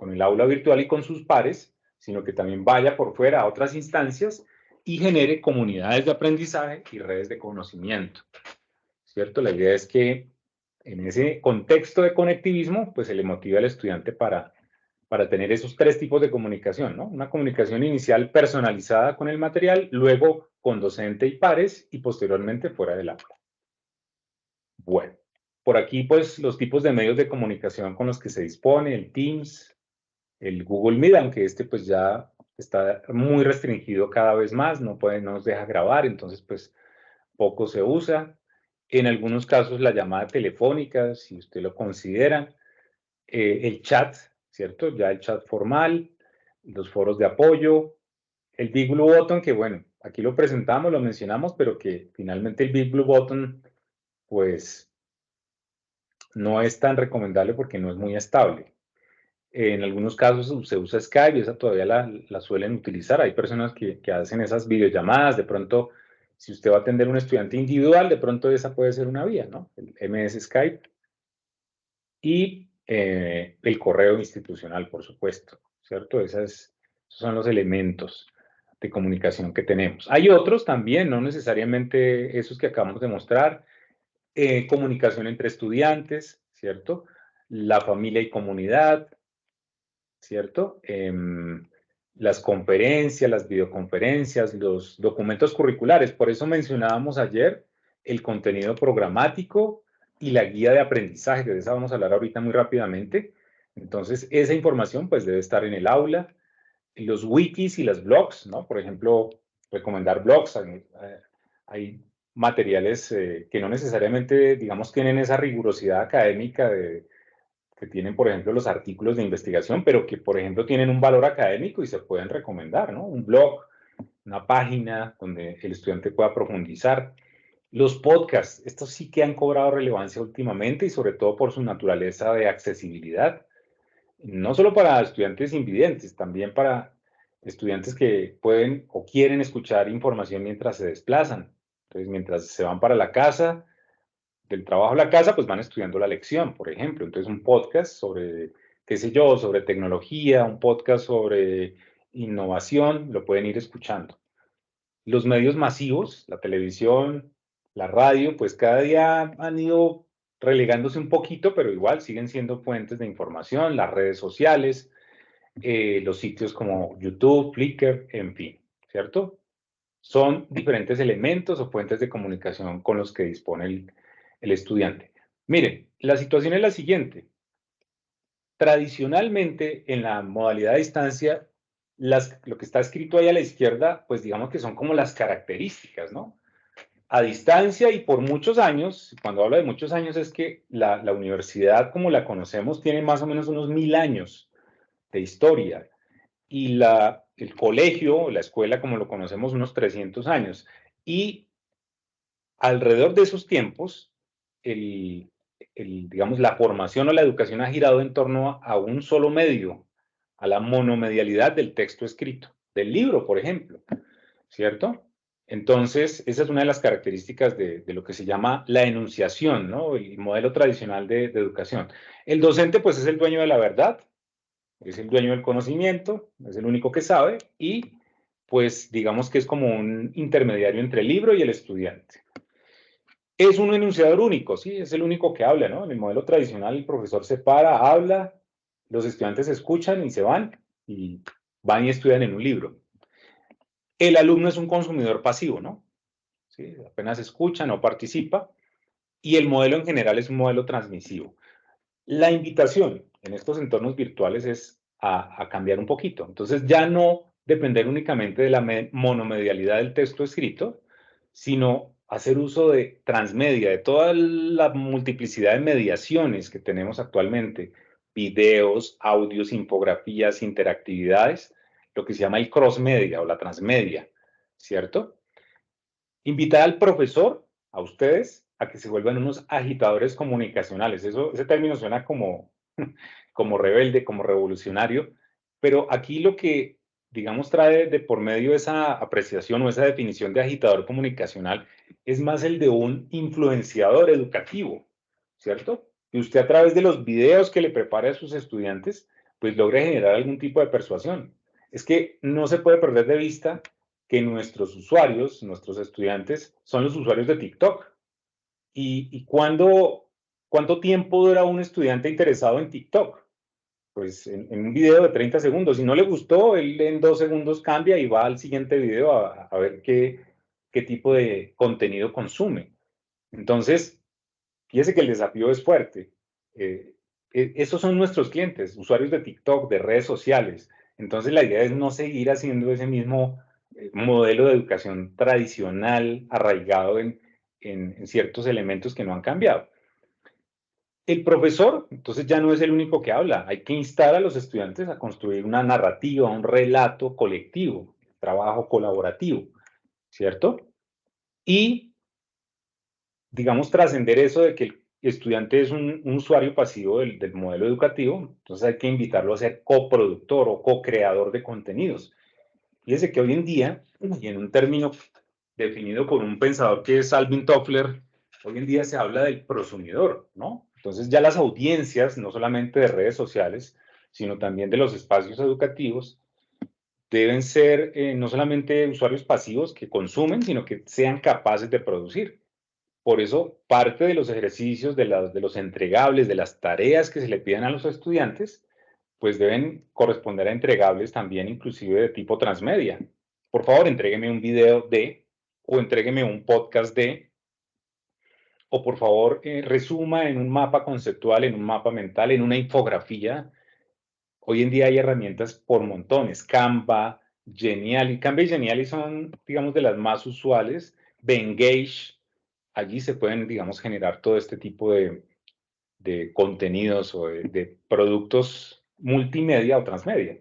el aula virtual y con sus pares, sino que también vaya por fuera a otras instancias y genere comunidades de aprendizaje y redes de conocimiento, ¿cierto? La idea es que en ese contexto de conectivismo, pues se le motiva al estudiante para tener esos tres tipos de comunicación, ¿no? Una comunicación inicial personalizada con el material, luego con docente y pares y posteriormente fuera del aula. Bueno, por aquí pues los tipos de medios de comunicación con los que se dispone, el Teams, el Google Meet, aunque este pues ya está muy restringido cada vez más, no nos deja grabar, entonces pues poco se usa. En algunos casos la llamada telefónica, si usted lo considera, el chat, ¿cierto? Ya el chat formal, los foros de apoyo, el Big Blue Button, que bueno, aquí lo presentamos, lo mencionamos, pero que finalmente el Big Blue Button, pues, no es tan recomendable porque no es muy estable. En algunos casos se usa Skype y esa todavía la suelen utilizar. Hay personas que hacen esas videollamadas. De pronto, si usted va a atender a un estudiante individual, de pronto esa puede ser una vía, ¿no? El MS Skype. Y el correo institucional, por supuesto, ¿cierto? Esos son los elementos de comunicación que tenemos. Hay otros también, no necesariamente esos que acabamos de mostrar. Comunicación entre estudiantes, ¿cierto? La familia y comunidad, ¿cierto? Las conferencias, las videoconferencias, los documentos curriculares. Por eso mencionábamos ayer el contenido programático y la guía de aprendizaje, que de esa vamos a hablar ahorita muy rápidamente. Entonces, esa información pues debe estar en el aula. Los wikis y las blogs, ¿no? Por ejemplo, recomendar blogs. Hay materiales que no necesariamente, digamos, tienen esa rigurosidad académica que tienen, por ejemplo, los artículos de investigación, pero que, por ejemplo, tienen un valor académico y se pueden recomendar, ¿no? Un blog, una página donde el estudiante pueda profundizar. Los podcasts, estos sí que han cobrado relevancia últimamente y sobre todo por su naturaleza de accesibilidad, no solo para estudiantes invidentes, también para estudiantes que pueden o quieren escuchar información mientras se desplazan. Entonces, mientras se van para la casa, del trabajo a la casa, pues van estudiando la lección, por ejemplo. Entonces, un podcast sobre, qué sé yo, sobre tecnología, un podcast sobre innovación, lo pueden ir escuchando. Los medios masivos, la televisión, la radio, pues cada día han ido relegándose un poquito, pero igual siguen siendo fuentes de información, las redes sociales, los sitios como YouTube, Flickr, en fin, ¿cierto? Son diferentes elementos o fuentes de comunicación con los que dispone el estudiante. Miren, la situación es la siguiente. Tradicionalmente, en la modalidad de distancia, lo que está escrito ahí a la izquierda, pues digamos que son como las características, ¿no? A distancia y por muchos años, cuando hablo de muchos años es que la universidad como la conocemos tiene más o menos unos 1000 años de historia y el colegio, la escuela como lo conocemos, unos 300 años. Y alrededor de esos tiempos, digamos, la formación o la educación ha girado en torno a un solo medio, a la monomedialidad del texto escrito, del libro, por ejemplo, ¿cierto? Entonces, esa es una de las características de lo que se llama la enunciación, ¿no? El modelo tradicional de educación. El docente, pues, es el dueño de la verdad, es el dueño del conocimiento, es el único que sabe y pues digamos que es como un intermediario entre el libro y el estudiante. Es un enunciador único, sí, es el único que habla, ¿no? En el modelo tradicional el profesor se para, habla, los estudiantes escuchan y se van y estudian en un libro. El alumno es un consumidor pasivo, ¿no? ¿Sí? Apenas escucha, no participa y el modelo en general es un modelo transmisivo. La invitación en estos entornos virtuales es a cambiar un poquito. Entonces ya no depender únicamente de la monomedialidad del texto escrito, sino hacer uso de transmedia, de toda la multiplicidad de mediaciones que tenemos actualmente, videos, audios, infografías, interactividades, lo que se llama el cross-media o la transmedia, ¿cierto? Invitar al profesor, a ustedes, a que se vuelvan unos agitadores comunicacionales. Ese término suena como, como rebelde, como revolucionario, pero aquí lo que, digamos, trae de por medio esa apreciación o esa definición de agitador comunicacional es más el de un influenciador educativo, ¿cierto? Y usted a través de los videos que le prepara a sus estudiantes, pues logra generar algún tipo de persuasión. Es que no se puede perder de vista que nuestros usuarios, nuestros estudiantes, son los usuarios de TikTok. ¿Y cuánto tiempo dura un estudiante interesado en TikTok? Pues en un video de 30 segundos. Si no le gustó, él en 2 segundos cambia y va al siguiente video a ver qué tipo de contenido consume. Entonces, fíjese que el desafío es fuerte. esos son nuestros clientes, usuarios de TikTok, de redes sociales. Entonces la idea es no seguir haciendo ese mismo modelo de educación tradicional arraigado en ciertos elementos que no han cambiado. El profesor, entonces, ya no es el único que habla. Hay que instar a los estudiantes a construir una narrativa, un relato colectivo, trabajo colaborativo, ¿cierto? Y, digamos, trascender eso de que el estudiante es un usuario pasivo del modelo educativo, entonces hay que invitarlo a ser coproductor o co-creador de contenidos. Fíjense que hoy en día, y en un término definido por un pensador que es Alvin Toffler, hoy en día se habla del prosumidor, ¿no? Entonces ya las audiencias, no solamente de redes sociales, sino también de los espacios educativos, deben ser no solamente usuarios pasivos que consumen, sino que sean capaces de producir. Por eso, parte de los ejercicios, de los entregables, de las tareas que se le piden a los estudiantes, pues deben corresponder a entregables también, inclusive de tipo transmedia. Por favor, entrégueme un video de, o entrégueme un podcast de, o por favor, resuma en un mapa conceptual, en un mapa mental, en una infografía. Hoy en día hay herramientas por montones, Canva, Geniali. Canva y Geniali son, digamos, de las más usuales. Bengage, allí se pueden, digamos, generar todo este tipo de contenidos o de productos multimedia o transmedia.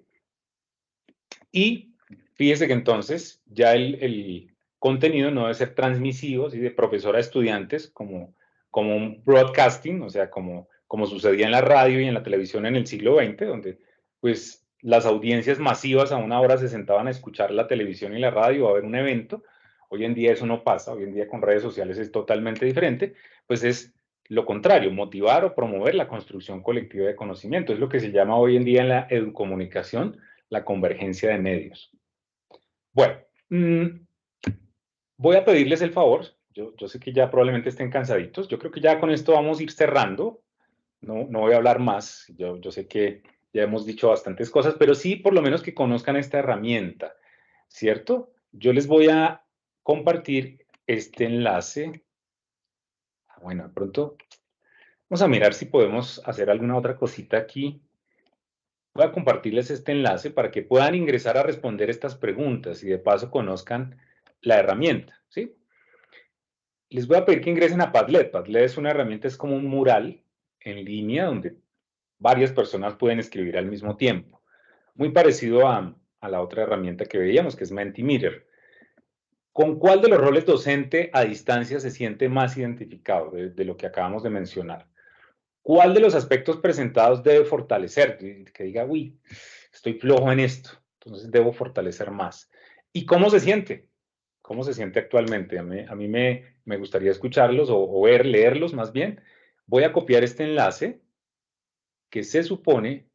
Y fíjese que entonces ya el contenido no debe ser transmisivo, ¿sí? De profesor a estudiantes, como un broadcasting, o sea, como sucedía en la radio y en la televisión en el siglo XX, donde pues las audiencias masivas a una hora se sentaban a escuchar la televisión y la radio o a ver un evento. Hoy en día eso no pasa, hoy en día con redes sociales es totalmente diferente, pues es lo contrario, motivar o promover la construcción colectiva de conocimiento. Es lo que se llama hoy en día en la educomunicación la convergencia de medios. Bueno, voy a pedirles el favor, yo sé que ya probablemente estén cansaditos, yo creo que ya con esto vamos a ir cerrando, no voy a hablar más, yo sé que ya hemos dicho bastantes cosas, pero sí por lo menos que conozcan esta herramienta, ¿cierto? Yo les voy a compartir este enlace. Bueno, de pronto vamos a mirar si podemos hacer alguna otra cosita aquí. Voy a compartirles este enlace para que puedan ingresar a responder estas preguntas y de paso conozcan la herramienta, ¿sí? Les voy a pedir que ingresen a Padlet. Padlet es una herramienta, es como un mural en línea donde varias personas pueden escribir al mismo tiempo. Muy parecido a la otra herramienta que veíamos, que es Mentimeter. ¿Con cuál de los roles docente a distancia se siente más identificado de lo que acabamos de mencionar? ¿Cuál de los aspectos presentados debe fortalecer? Que diga, uy, estoy flojo en esto, entonces debo fortalecer más. ¿Y cómo se siente? ¿Cómo se siente actualmente? A mí me gustaría escucharlos o leerlos más bien. Voy a copiar este enlace que se supone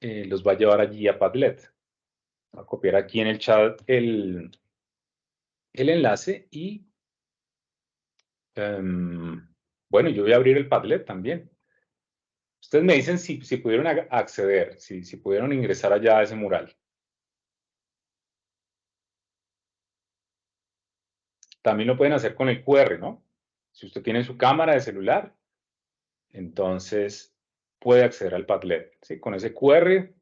los va a llevar allí a Padlet. Voy a copiar aquí en el chat el enlace y, bueno, yo voy a abrir el Padlet también. Ustedes me dicen si pudieron acceder, si pudieron ingresar allá a ese mural. También lo pueden hacer con el QR, ¿no? Si usted tiene su cámara de celular, entonces puede acceder al Padlet, ¿sí? Con ese QR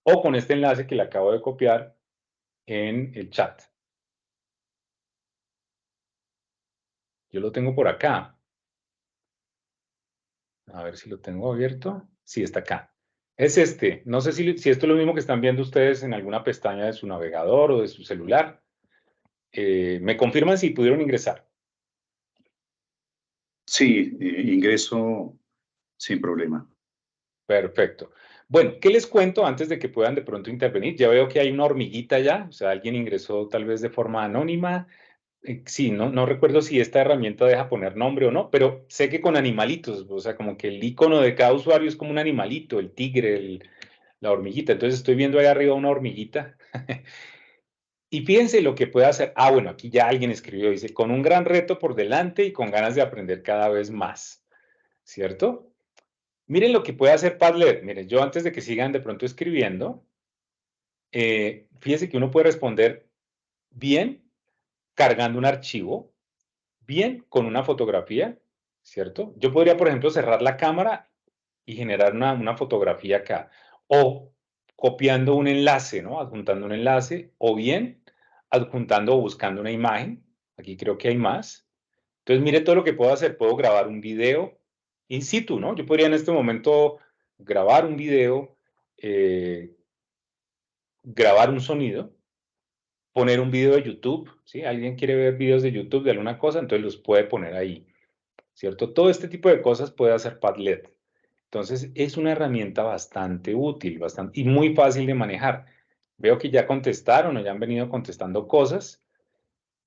o con este enlace que le acabo de copiar en el chat. Yo lo tengo por acá. A ver si lo tengo abierto. Sí, está acá. Es este. No sé si esto es lo mismo que están viendo ustedes en alguna pestaña de su navegador o de su celular. ¿Me confirman si pudieron ingresar? Sí, ingreso sin problema. Perfecto. Bueno, ¿qué les cuento antes de que puedan de pronto intervenir? Ya veo que hay una hormiguita ya, o sea, alguien ingresó tal vez de forma anónima. Sí, no recuerdo si esta herramienta deja poner nombre o no, pero sé que con animalitos, o sea, como que el icono de cada usuario es como un animalito, el tigre, la hormiguita. Entonces estoy viendo ahí arriba una hormiguita. Y fíjense lo que puede hacer. Ah, bueno, aquí ya alguien escribió, dice, con un gran reto por delante y con ganas de aprender cada vez más, ¿cierto? Miren lo que puede hacer Padlet. Miren, yo antes de que sigan de pronto escribiendo, fíjense que uno puede responder bien cargando un archivo, bien con una fotografía, ¿cierto? Yo podría, por ejemplo, cerrar la cámara y generar una fotografía acá. O copiando un enlace, ¿no? Adjuntando un enlace, o bien adjuntando o buscando una imagen. Aquí creo que hay más. Entonces, mire todo lo que puedo hacer. Puedo grabar un video in situ, ¿no? Yo podría en este momento grabar un video, grabar un sonido, poner un video de YouTube, ¿sí? Alguien quiere ver videos de YouTube de alguna cosa, entonces los puede poner ahí, ¿cierto? Todo este tipo de cosas puede hacer Padlet. Entonces, es una herramienta bastante útil, bastante, y muy fácil de manejar. Veo que ya contestaron o ya han venido contestando cosas.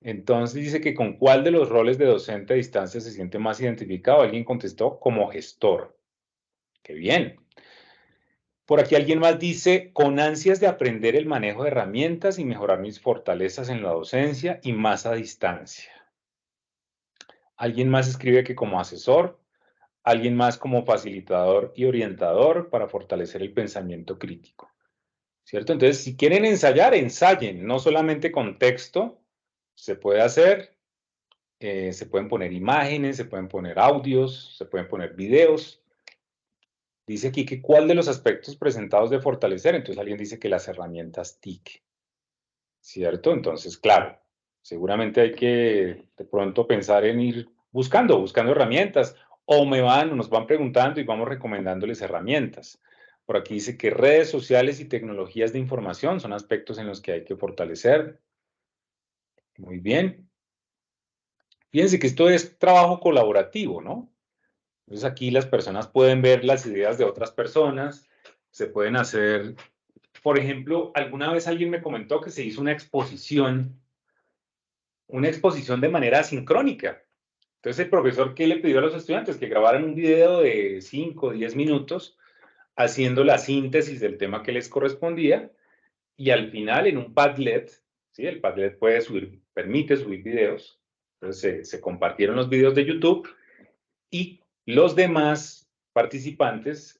Entonces, dice que con cuál de los roles de docente a distancia se siente más identificado. Alguien contestó como gestor. ¡Qué bien! Por aquí alguien más dice, con ansias de aprender el manejo de herramientas y mejorar mis fortalezas en la docencia y más a distancia. Alguien más escribe que como asesor. Alguien más como facilitador y orientador para fortalecer el pensamiento crítico, ¿cierto? Entonces, si quieren ensayar, ensayen, no solamente con texto, se puede hacer, se pueden poner imágenes, se pueden poner audios, se pueden poner videos. Dice aquí que cuál de los aspectos presentados de fortalecer, entonces alguien dice que las herramientas TIC, ¿cierto? Entonces, claro, seguramente hay que de pronto pensar en ir buscando herramientas, o nos van preguntando y vamos recomendándoles herramientas. Por aquí dice que redes sociales y tecnologías de información son aspectos en los que hay que fortalecer. Muy bien. Fíjense que esto es trabajo colaborativo, ¿no? Entonces aquí las personas pueden ver las ideas de otras personas, se pueden hacer, por ejemplo, alguna vez alguien me comentó que se hizo una exposición de manera sincrónica. Entonces, el profesor, ¿qué le pidió a los estudiantes? Que grabaran un video de 5 o 10 minutos haciendo la síntesis del tema que les correspondía y al final en un Padlet, ¿sí? El Padlet permite subir videos. Entonces, se compartieron los videos de YouTube y los demás participantes,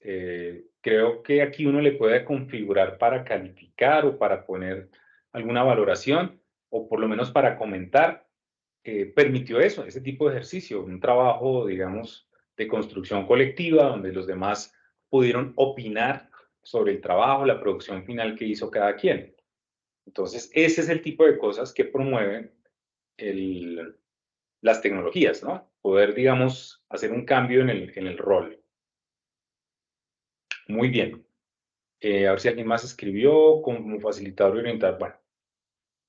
creo que aquí uno le puede configurar para calificar o para poner alguna valoración o por lo menos para comentar. Permitió eso, ese tipo de ejercicio, un trabajo, digamos, de construcción colectiva, donde los demás pudieron opinar sobre el trabajo, la producción final que hizo cada quien. Entonces, ese es el tipo de cosas que promueven las tecnologías, ¿no? Poder, digamos, hacer un cambio en el rol. Muy bien. A ver si alguien más escribió como facilitador y orientador. Bueno,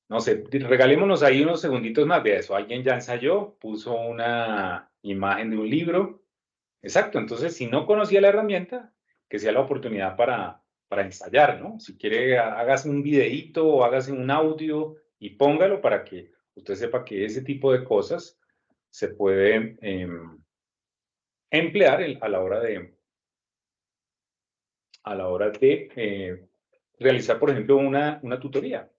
no sé, regalémonos ahí unos segunditos más de eso. Alguien ya ensayó, puso una imagen de un libro. Exacto, entonces si no conocía la herramienta, que sea la oportunidad para ensayar, ¿no? Si quiere, hágase un videíto o hágase un audio y póngalo para que usted sepa que ese tipo de cosas se pueden emplear a la hora de realizar, por ejemplo, una tutoría,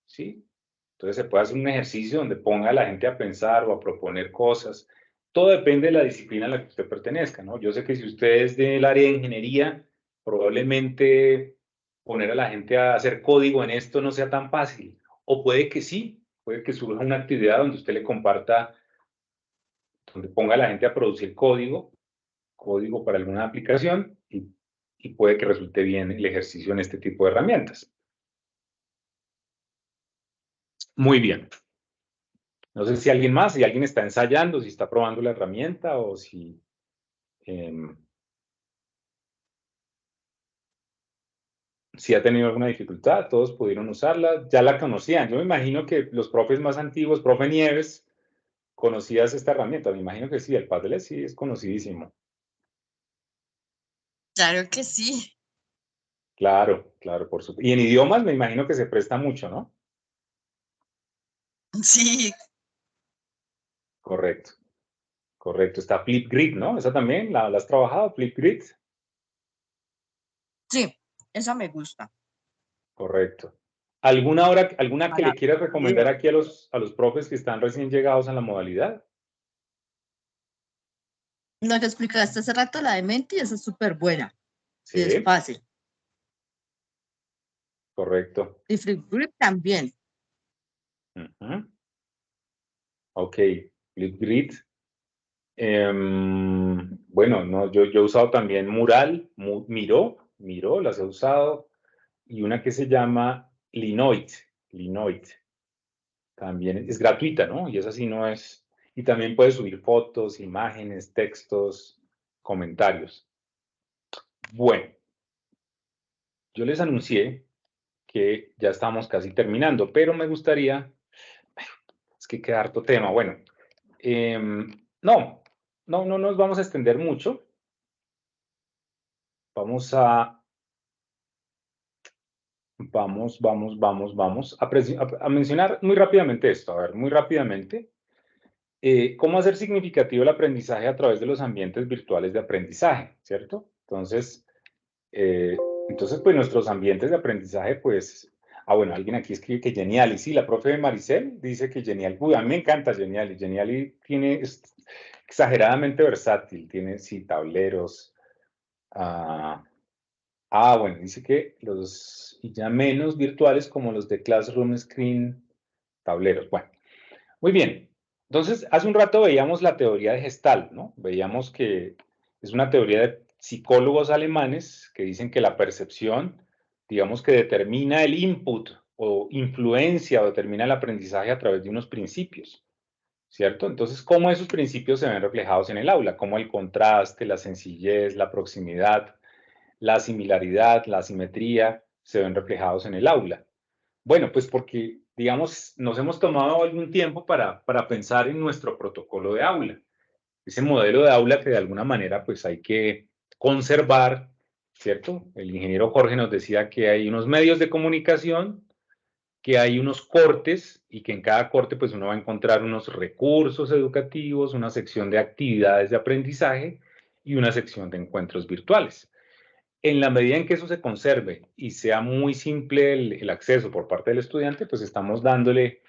¿sí? Entonces se puede hacer un ejercicio donde ponga a la gente a pensar o a proponer cosas. Todo depende de la disciplina a la que usted pertenezca, ¿no? Yo sé que si usted es del área de ingeniería, probablemente poner a la gente a hacer código en esto no sea tan fácil. O puede que sí, puede que surja una actividad donde usted le comparta, donde ponga a la gente a producir código para alguna aplicación y puede que resulte bien el ejercicio en este tipo de herramientas. Muy bien. No sé si alguien más, si alguien está ensayando, si está probando la herramienta o si ha tenido alguna dificultad, todos pudieron usarla, ya la conocían. Yo me imagino que los profes más antiguos, profe Nieves, conocías esta herramienta. Me imagino que sí, el Padlet sí es conocidísimo. Claro que sí. Claro, claro, por supuesto. Y en idiomas me imagino que se presta mucho, ¿no? Sí. Correcto. Correcto, está Flipgrid, ¿no? ¿Esa también la has trabajado, Flipgrid? Sí, esa me gusta. Correcto. ¿Alguna que le quieras recomendar aquí a los profes que están recién llegados a la modalidad? No te explicaste hace rato la de Menti, esa es súper buena. Sí. Y es fácil. Correcto. Y Flipgrid también. Ok, Flipgrid. bueno, no, yo he usado también Mural, Miro, las he usado, y una que se llama Linoit. También es gratuita, ¿no? Y esa sí no es... Y también puedes subir fotos, imágenes, textos, comentarios. Bueno, yo les anuncié que ya estamos casi terminando, pero me gustaría... Es que queda harto tema. Bueno, no nos vamos a extender mucho. Vamos a mencionar muy rápidamente esto. A ver, muy rápidamente. ¿Cómo hacer significativo el aprendizaje a través de los ambientes virtuales de aprendizaje? ¿Cierto? Entonces, pues nuestros ambientes de aprendizaje, pues... bueno, alguien aquí escribe que Geniali. Sí, la profe Maricel dice que Geniali. Uy, a mí me encanta Geniali. Geniali es exageradamente versátil. Tiene, sí, tableros. Bueno, dice que los y ya menos virtuales como los de Classroom Screen, tableros. Bueno, muy bien. Entonces, hace un rato veíamos la teoría de Gestalt, ¿no? Veíamos que es una teoría de psicólogos alemanes que dicen que la percepción, digamos que determina el input o influencia o determina el aprendizaje a través de unos principios, ¿cierto? Entonces, ¿cómo esos principios se ven reflejados en el aula? Como el contraste, la sencillez, la proximidad, la similaridad, la asimetría, se ven reflejados en el aula. Bueno, pues porque, digamos, nos hemos tomado algún tiempo para pensar en nuestro protocolo de aula. Ese modelo de aula que de alguna manera pues hay que conservar, ¿cierto? El ingeniero Jorge nos decía que hay unos medios de comunicación, que hay unos cortes y que en cada corte pues uno va a encontrar unos recursos educativos, una sección de actividades de aprendizaje y una sección de encuentros virtuales. En la medida en que eso se conserve y sea muy simple el acceso por parte del estudiante, pues estamos dándole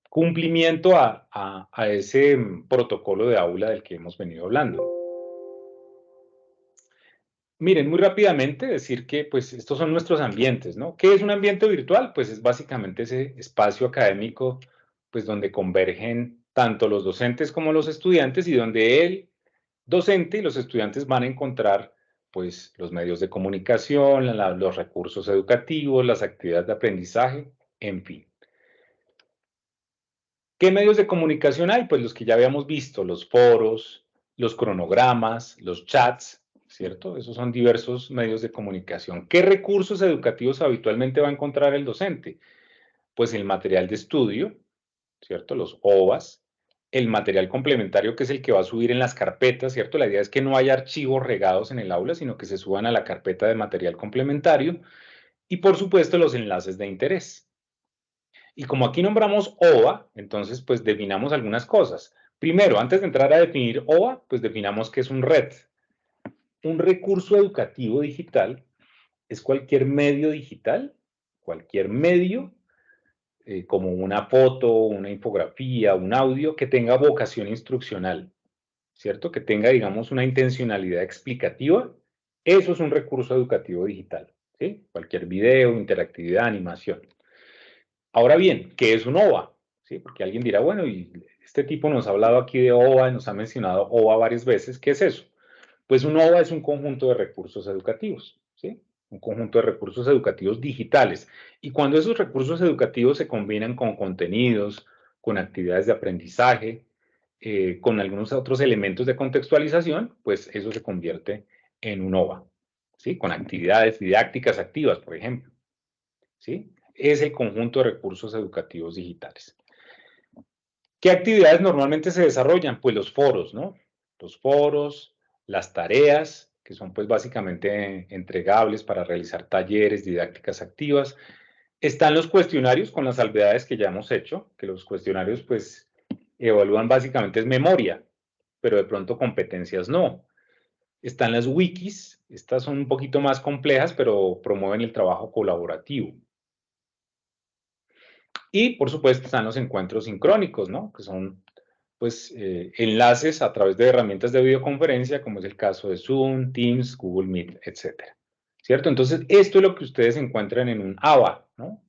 cumplimiento a ese protocolo de aula del que hemos venido hablando. Miren, muy rápidamente decir que pues estos son nuestros ambientes, ¿no? ¿Qué es un ambiente virtual? Pues es básicamente ese espacio académico pues donde convergen tanto los docentes como los estudiantes y donde el docente y los estudiantes van a encontrar pues los medios de comunicación, los recursos educativos, las actividades de aprendizaje, en fin. ¿Qué medios de comunicación hay? Pues los que ya habíamos visto, los foros, los cronogramas, los chats, ¿cierto? Esos son diversos medios de comunicación. ¿Qué recursos educativos habitualmente va a encontrar el docente? Pues el material de estudio, ¿cierto? Los OVAs, el material complementario que es el que va a subir en las carpetas, ¿cierto? La idea es que no haya archivos regados en el aula, sino que se suban a la carpeta de material complementario y, por supuesto, los enlaces de interés. Y como aquí nombramos OVA, entonces, pues definamos algunas cosas. Primero, antes de entrar a definir OVA, pues definamos qué es un RED. Un recurso educativo digital es cualquier medio digital, cualquier medio como una foto, una infografía, un audio que tenga vocación instruccional, ¿cierto? Que tenga, digamos, una intencionalidad explicativa. Eso es un recurso educativo digital, ¿sí? Cualquier video, interactividad, animación. Ahora bien, ¿qué es un OVA? ¿Sí? Porque alguien dirá, bueno, y este tipo nos ha hablado aquí de OVA y nos ha mencionado OVA varias veces. ¿Qué es eso? Pues un OVA es un conjunto de recursos educativos, ¿sí? Un conjunto de recursos educativos digitales. Y cuando esos recursos educativos se combinan con contenidos, con actividades de aprendizaje, con algunos otros elementos de contextualización, pues eso se convierte en un OVA, ¿sí? Con actividades didácticas activas, por ejemplo, ¿sí? Es el conjunto de recursos educativos digitales. ¿Qué actividades normalmente se desarrollan? Pues los foros, ¿no? Los foros, las tareas, que son pues básicamente entregables para realizar talleres, didácticas activas. Están los cuestionarios con las salvedades que ya hemos hecho, que los cuestionarios pues evalúan básicamente es memoria, pero de pronto competencias no. Están las wikis, estas son un poquito más complejas, pero promueven el trabajo colaborativo. Y, por supuesto, están los encuentros sincrónicos, ¿no? Que son, pues, enlaces a través de herramientas de videoconferencia, como es el caso de Zoom, Teams, Google Meet, etcétera. ¿Cierto? Entonces, esto es lo que ustedes encuentran en un AVA, ¿no?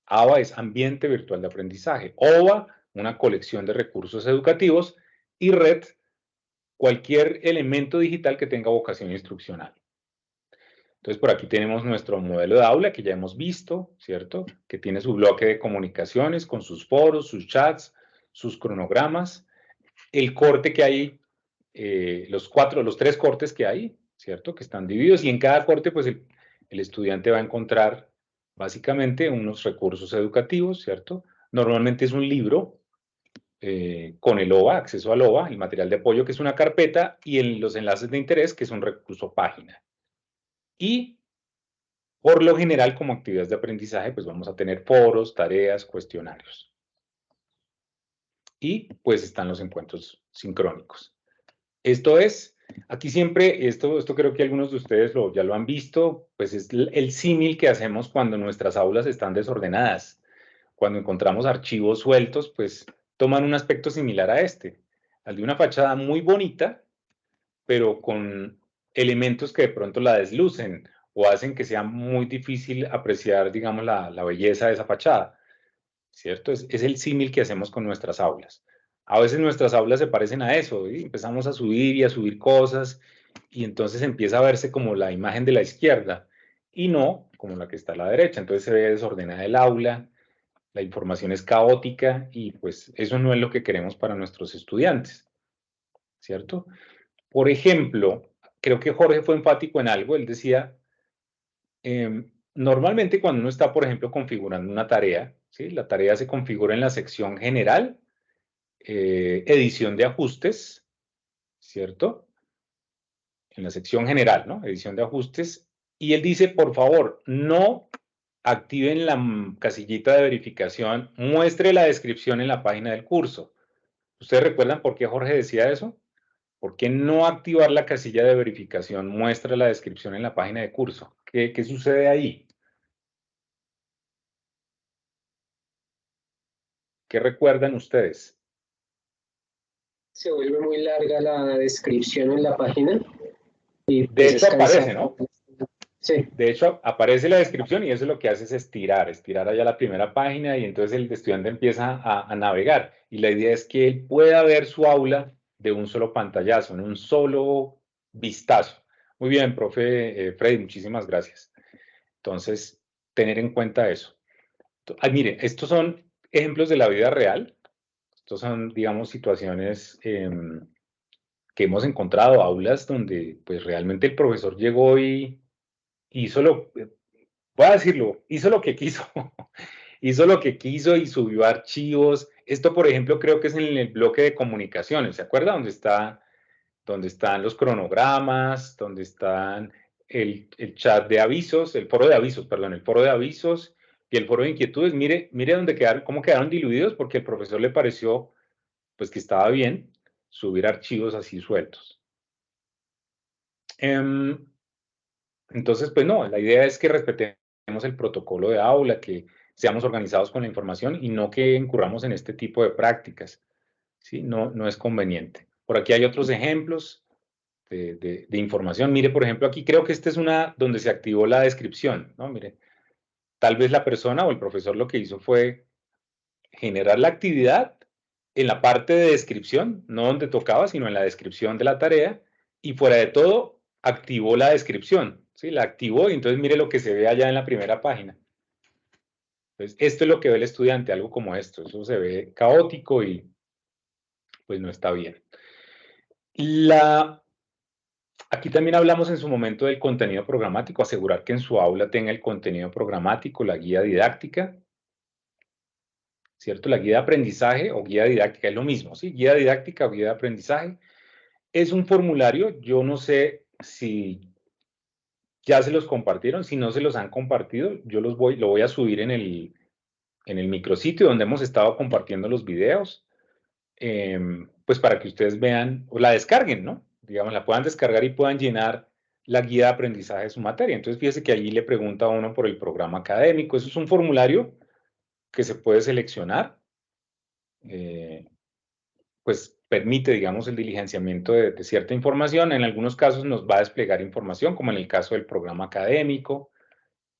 AVA es Ambiente Virtual de Aprendizaje. OVA, una colección de recursos educativos. Y RED, cualquier elemento digital que tenga vocación instruccional. Entonces, por aquí tenemos nuestro modelo de aula que ya hemos visto, ¿cierto? Que tiene su bloque de comunicaciones con sus foros, sus chats, sus cronogramas, el corte que hay, los 3 cortes que hay, ¿cierto? Que están divididos y en cada corte, pues el estudiante va a encontrar básicamente unos recursos educativos, ¿cierto? Normalmente es un libro con el OVA, acceso al OVA, el material de apoyo, que es una carpeta, y los enlaces de interés, que es un recurso página. Y por lo general, como actividades de aprendizaje, pues vamos a tener foros, tareas, cuestionarios. Y pues están los encuentros sincrónicos. Esto es, aquí siempre, esto creo que algunos de ustedes ya lo han visto, pues es el símil que hacemos cuando nuestras aulas están desordenadas. Cuando encontramos archivos sueltos, pues toman un aspecto similar a este. Al de una fachada muy bonita, pero con elementos que de pronto la deslucen o hacen que sea muy difícil apreciar, digamos, la belleza de esa fachada, ¿cierto? Es el símil que hacemos con nuestras aulas. A veces nuestras aulas se parecen a eso, ¿sí? Empezamos a subir y a subir cosas y entonces empieza a verse como la imagen de la izquierda y no como la que está a la derecha. Entonces se ve desordenada el aula, la información es caótica y pues eso no es lo que queremos para nuestros estudiantes, ¿cierto? Por ejemplo, creo que Jorge fue enfático en algo, él decía, normalmente cuando uno está, por ejemplo, configurando una tarea, ¿sí? La tarea se configura en la sección general, edición de ajustes, ¿cierto? En la sección general, ¿no? Edición de ajustes, y él dice, por favor, no activen la casillita de verificación, muestre la descripción en la página del curso. ¿Ustedes recuerdan por qué Jorge decía eso? ¿Por qué no activar la casilla de verificación? Muestra la descripción en la página de curso. ¿Qué sucede ahí? ¿Qué recuerdan ustedes? Se vuelve muy larga la descripción en la página. Y de hecho aparece, ¿no? Sí. De hecho aparece la descripción y eso lo que hace es estirar allá la primera página y entonces el estudiante empieza a navegar. Y la idea es que él pueda ver su aula de un solo pantallazo, en un solo vistazo. Muy bien, profe Freddy, muchísimas gracias. Entonces, tener en cuenta eso. Mire, estos son ejemplos de la vida real. Estos son, digamos, situaciones que hemos encontrado, aulas donde pues realmente el profesor llegó y hizo voy a decirlo, hizo lo que quiso. Hizo lo que quiso y subió archivos. Esto, por ejemplo, creo que es en el bloque de comunicaciones. ¿Se acuerda? Donde están los cronogramas, donde están el chat de avisos, el foro de avisos, perdón, el foro de avisos y el foro de inquietudes. Mire cómo quedaron diluidos porque el profesor le pareció pues que estaba bien subir archivos así sueltos. Entonces, pues no, la idea es que respetemos el protocolo de aula, que seamos organizados con la información y no que incurramos en este tipo de prácticas. ¿Sí? No es conveniente. Por aquí hay otros ejemplos de información. Mire, por ejemplo, aquí creo que esta es una donde se activó la descripción, ¿no? Mire, tal vez la persona o el profesor lo que hizo fue generar la actividad en la parte de descripción, no donde tocaba, sino en la descripción de la tarea, y fuera de todo, activó la descripción, ¿sí? La activó y entonces mire lo que se ve allá en la primera página. Entonces, esto es lo que ve el estudiante, algo como esto. Eso se ve caótico y pues no está bien. Aquí también hablamos en su momento del contenido programático, asegurar que en su aula tenga el contenido programático, la guía didáctica, ¿cierto? La guía de aprendizaje o guía didáctica es lo mismo, ¿sí? Guía didáctica o guía de aprendizaje. Es un formulario, yo no sé si ya se los compartieron, si no se los han compartido, yo lo voy a subir en el micrositio donde hemos estado compartiendo los videos, pues para que ustedes vean o la descarguen, ¿no? Digamos, la puedan descargar y puedan llenar la guía de aprendizaje de su materia. Entonces, fíjese que allí le pregunta a uno por el programa académico. Eso es un formulario que se puede seleccionar, pues permite, digamos, el diligenciamiento de cierta información. En algunos casos nos va a desplegar información, como en el caso del programa académico,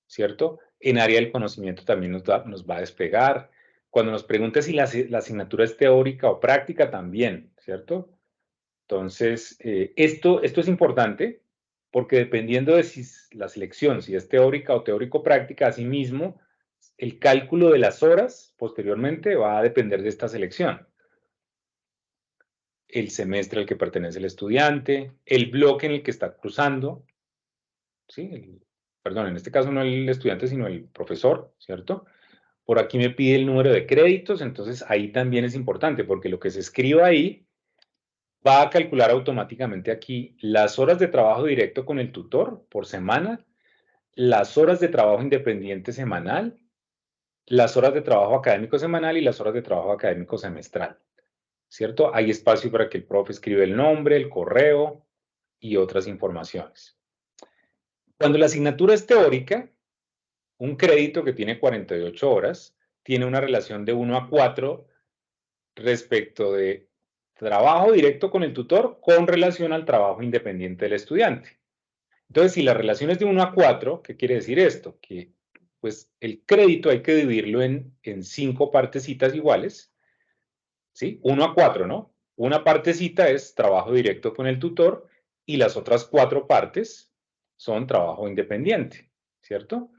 ¿cierto? En área del conocimiento también nos va a desplegar. Cuando nos pregunte si la asignatura es teórica o práctica, también, ¿cierto? Entonces, esto es importante porque dependiendo de si la selección, si es teórica o teórico-práctica, asimismo, el cálculo de las horas posteriormente va a depender de esta selección. El semestre al que pertenece el estudiante, el bloque en el que está cursando, ¿sí? Perdón, en este caso no el estudiante, sino el profesor, ¿cierto? Por aquí me pide el número de créditos, entonces ahí también es importante, porque lo que se escriba ahí va a calcular automáticamente aquí las horas de trabajo directo con el tutor por semana, las horas de trabajo independiente semanal, las horas de trabajo académico semanal y las horas de trabajo académico semestral, ¿cierto? Hay espacio para que el profe escriba el nombre, el correo y otras informaciones. Cuando la asignatura es teórica, un crédito que tiene 48 horas tiene una relación de 1 a 4 respecto de trabajo directo con el tutor con relación al trabajo independiente del estudiante. Entonces, si la relación es de 1 a 4, ¿qué quiere decir esto? Que pues el crédito hay que dividirlo en 5 partecitas iguales, ¿sí? 1 a 4, ¿no? Una partecita es trabajo directo con el tutor y las otras 4 partes son trabajo independiente, ¿cierto?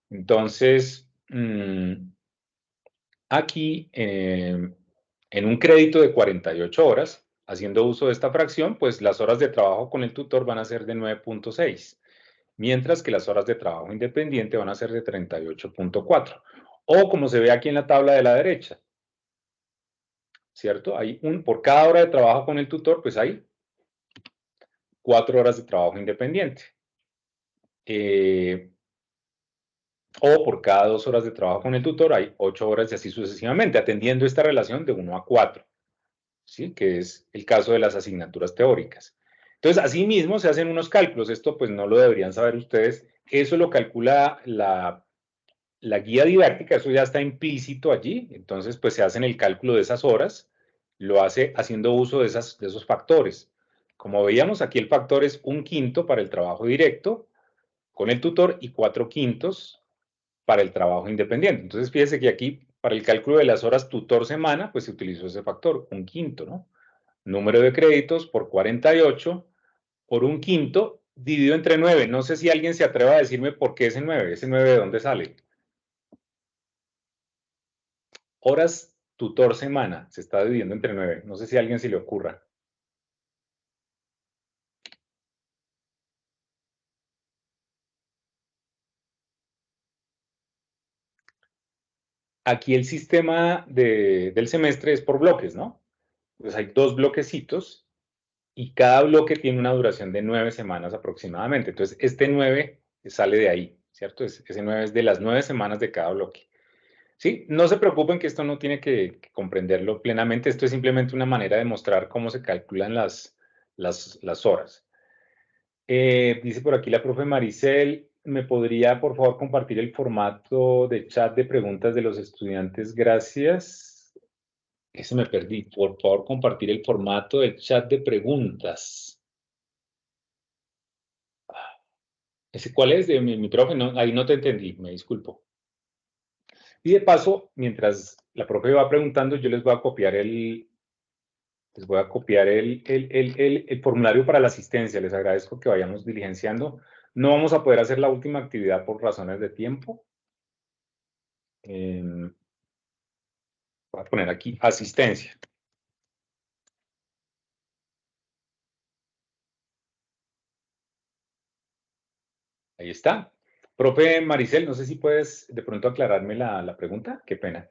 Entonces, aquí, en un crédito de 48 horas, haciendo uso de esta fracción, pues las horas de trabajo con el tutor van a ser de 9.6, mientras que las horas de trabajo independiente van a ser de 38.4. O como se ve aquí en la tabla de la derecha, ¿cierto? Hay por cada hora de trabajo con el tutor, pues hay 4 horas de trabajo independiente. O por cada 2 horas de trabajo con el tutor hay 8 horas y así sucesivamente, atendiendo esta relación de 1 a 4, ¿sí? Que es el caso de las asignaturas teóricas. Entonces, asimismo se hacen unos cálculos, esto pues no lo deberían saber ustedes, eso lo calcula la guía didáctica, eso ya está implícito allí, entonces pues se hacen el cálculo de esas horas, lo hace haciendo uso de esos factores. Como veíamos, aquí el factor es 1/5 para el trabajo directo con el tutor y 4/5 para el trabajo independiente. Entonces, fíjese que aquí, para el cálculo de las horas tutor semana, pues se utilizó ese factor, 1/5, ¿no? Número de créditos por 48 por 1/5 dividido entre 9. No sé si alguien se atreva a decirme por qué ese 9. ¿Ese 9 de dónde sale? Horas tutor semana se está dividiendo entre 9. No sé si a alguien se le ocurra. Aquí el sistema del semestre es por bloques, ¿no? Pues hay 2 bloquecitos y cada bloque tiene una duración de 9 semanas aproximadamente. Entonces, este 9 sale de ahí, ¿cierto? Ese 9 es de las 9 semanas de cada bloque. ¿Sí? No se preocupen que esto no tiene que comprenderlo plenamente. Esto es simplemente una manera de mostrar cómo se calculan las horas. Dice por aquí la profe Maricel, ¿me podría por favor compartir el formato de chat de preguntas de los estudiantes? Gracias. Eso me perdí. Por favor, compartir el formato del chat de preguntas. ¿Ese cuál es? De mi profe, no, ahí no te entendí, me disculpo. Y de paso, mientras la profe va preguntando, yo les voy a copiar el formulario para la asistencia. Les agradezco que vayamos diligenciando. No vamos a poder hacer la última actividad por razones de tiempo. Voy a poner aquí asistencia. Ahí está. Profe Maricel, no sé si puedes de pronto aclararme la pregunta. Qué pena.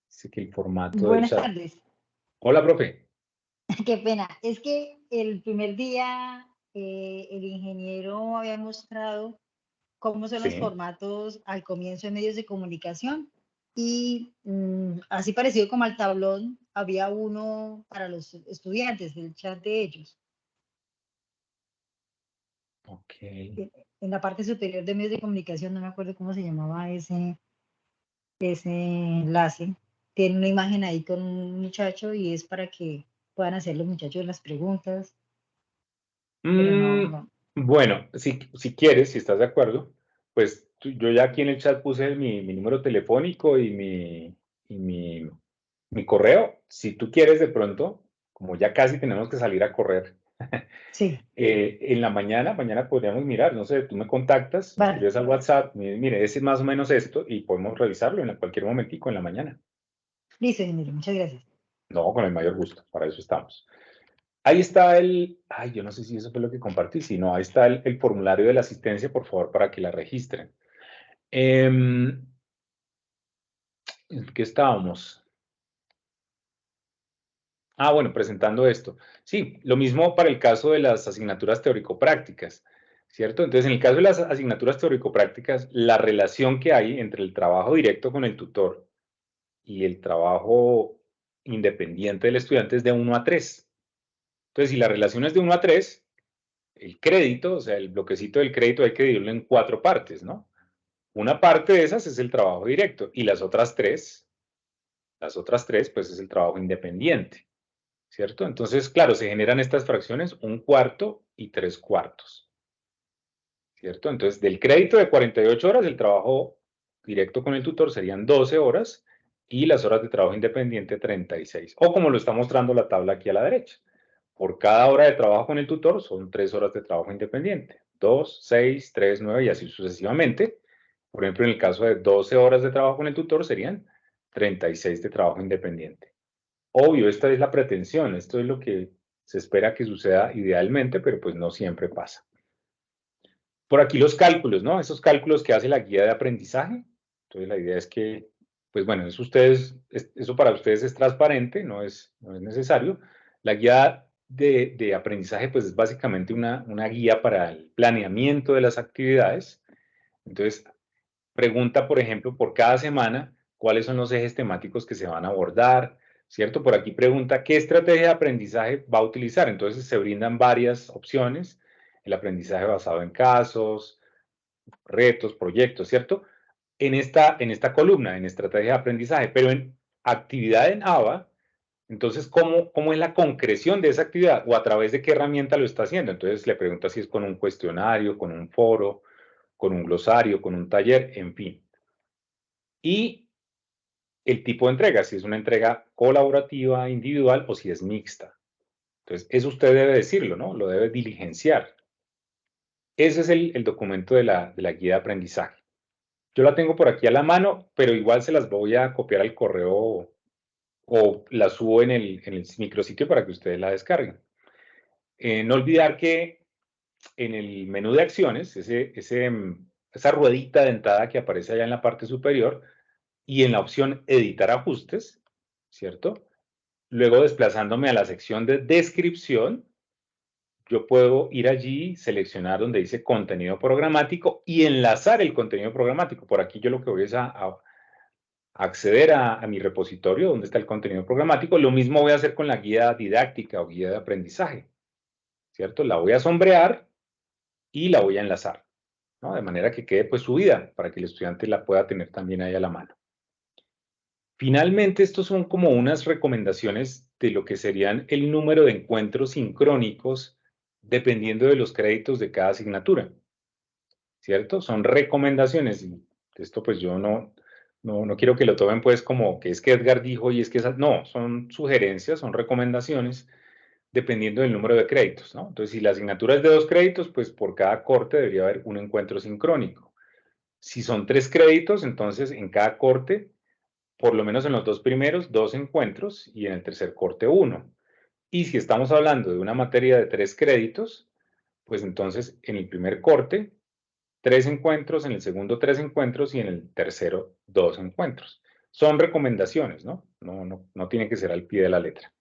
Dice que el formato del Buenas chat. tardes. Hola, profe. Qué pena. Es que el primer día el ingeniero había mostrado cómo son los Sí. formatos al comienzo en medios de comunicación y así parecido como al tablón, había uno para los estudiantes del chat de ellos. Ok. En la parte superior de medios de comunicación, no me acuerdo cómo se llamaba ese enlace. Tiene una imagen ahí con un muchacho y es para que puedan hacer los muchachos las preguntas. Pero no. Bueno, si quieres, si estás de acuerdo, pues yo ya aquí en el chat puse mi número telefónico y mi correo. Si tú quieres de pronto, como ya casi tenemos que salir a correr, Sí, en la mañana podríamos mirar, no sé, tú me contactas, me vale. escribes al WhatsApp, mire, ese es más o menos esto, y podemos revisarlo en cualquier momentico en la mañana. Listo, ingeniero, muchas gracias. No, con el mayor gusto, para eso estamos. Ahí está ay, yo no sé si eso fue lo que compartí, si no, ahí está el formulario de la asistencia, por favor, para que la registren. ¿En qué estábamos? Bueno, presentando esto. Sí, lo mismo para el caso de las asignaturas teórico-prácticas, ¿cierto? Entonces, en el caso de las asignaturas teórico-prácticas, la relación que hay entre el trabajo directo con el tutor y el trabajo independiente del estudiante es de 1 a 3. Entonces, si la relación es de 1 a 3, el crédito, o sea, el bloquecito del crédito hay que dividirlo en 4 partes, ¿no? Una parte de esas es el trabajo directo y las otras tres, pues es el trabajo independiente. ¿Cierto? Entonces, claro, se generan estas fracciones 1/4 y 3/4. ¿Cierto? Entonces, del crédito de 48 horas, el trabajo directo con el tutor serían 12 horas y las horas de trabajo independiente 36. O como lo está mostrando la tabla aquí a la derecha. Por cada hora de trabajo con el tutor son 3 horas de trabajo independiente. 2, 6, 3, 9 y así sucesivamente. Por ejemplo, en el caso de 12 horas de trabajo con el tutor serían 36 de trabajo independiente. Obvio, esta es la pretensión, esto es lo que se espera que suceda idealmente, pero pues no siempre pasa. Por aquí los cálculos, ¿no? Esos cálculos que hace la guía de aprendizaje. Entonces la idea es que, pues bueno, eso para ustedes es transparente, no es necesario. La guía de aprendizaje, pues es básicamente una guía para el planeamiento de las actividades. Entonces, pregunta, por ejemplo, por cada semana, cuáles son los ejes temáticos que se van a abordar, ¿cierto? Por aquí pregunta, ¿qué estrategia de aprendizaje va a utilizar? Entonces se brindan varias opciones, el aprendizaje basado en casos, retos, proyectos, ¿cierto? En esta columna, en estrategia de aprendizaje, pero en actividad en ABA, entonces, ¿cómo es la concreción de esa actividad? ¿O a través de qué herramienta lo está haciendo? Entonces le pregunta si es con un cuestionario, con un foro, con un glosario, con un taller, en fin. Y el tipo de entrega, si es una entrega colaborativa, individual o si es mixta. Entonces, eso usted debe decirlo, ¿no? Lo debe diligenciar. Ese es el documento de la guía de aprendizaje. Yo la tengo por aquí a la mano, pero igual se las voy a copiar al correo o la subo en el micrositio para que ustedes la descarguen. No olvidar que en el menú de acciones, esa ruedita dentada que aparece allá en la parte superior, y en la opción editar ajustes, ¿cierto? Luego desplazándome a la sección de descripción, yo puedo ir allí, seleccionar donde dice contenido programático y enlazar el contenido programático. Por aquí yo lo que voy es a acceder a mi repositorio donde está el contenido programático. Lo mismo voy a hacer con la guía didáctica o guía de aprendizaje, ¿cierto? La voy a sombrear y la voy a enlazar, ¿no? De manera que quede pues subida para que el estudiante la pueda tener también ahí a la mano. Finalmente, estos son como unas recomendaciones de lo que serían el número de encuentros sincrónicos dependiendo de los créditos de cada asignatura, ¿cierto? Son recomendaciones y esto pues yo no quiero que lo tomen pues como que es que Edgar dijo y es que no, son sugerencias, son recomendaciones dependiendo del número de créditos, ¿no? Entonces, si la asignatura es de 2 créditos, pues por cada corte debería haber un encuentro sincrónico. Si son 3 créditos, entonces en cada corte por lo menos en los 2 primeros, 2 encuentros y en el tercer corte 1. Y si estamos hablando de una materia de 3 créditos, pues entonces en el primer corte 3 encuentros, en el segundo 3 encuentros y en el tercero 2 encuentros. Son recomendaciones, ¿no? No tiene que ser al pie de la letra.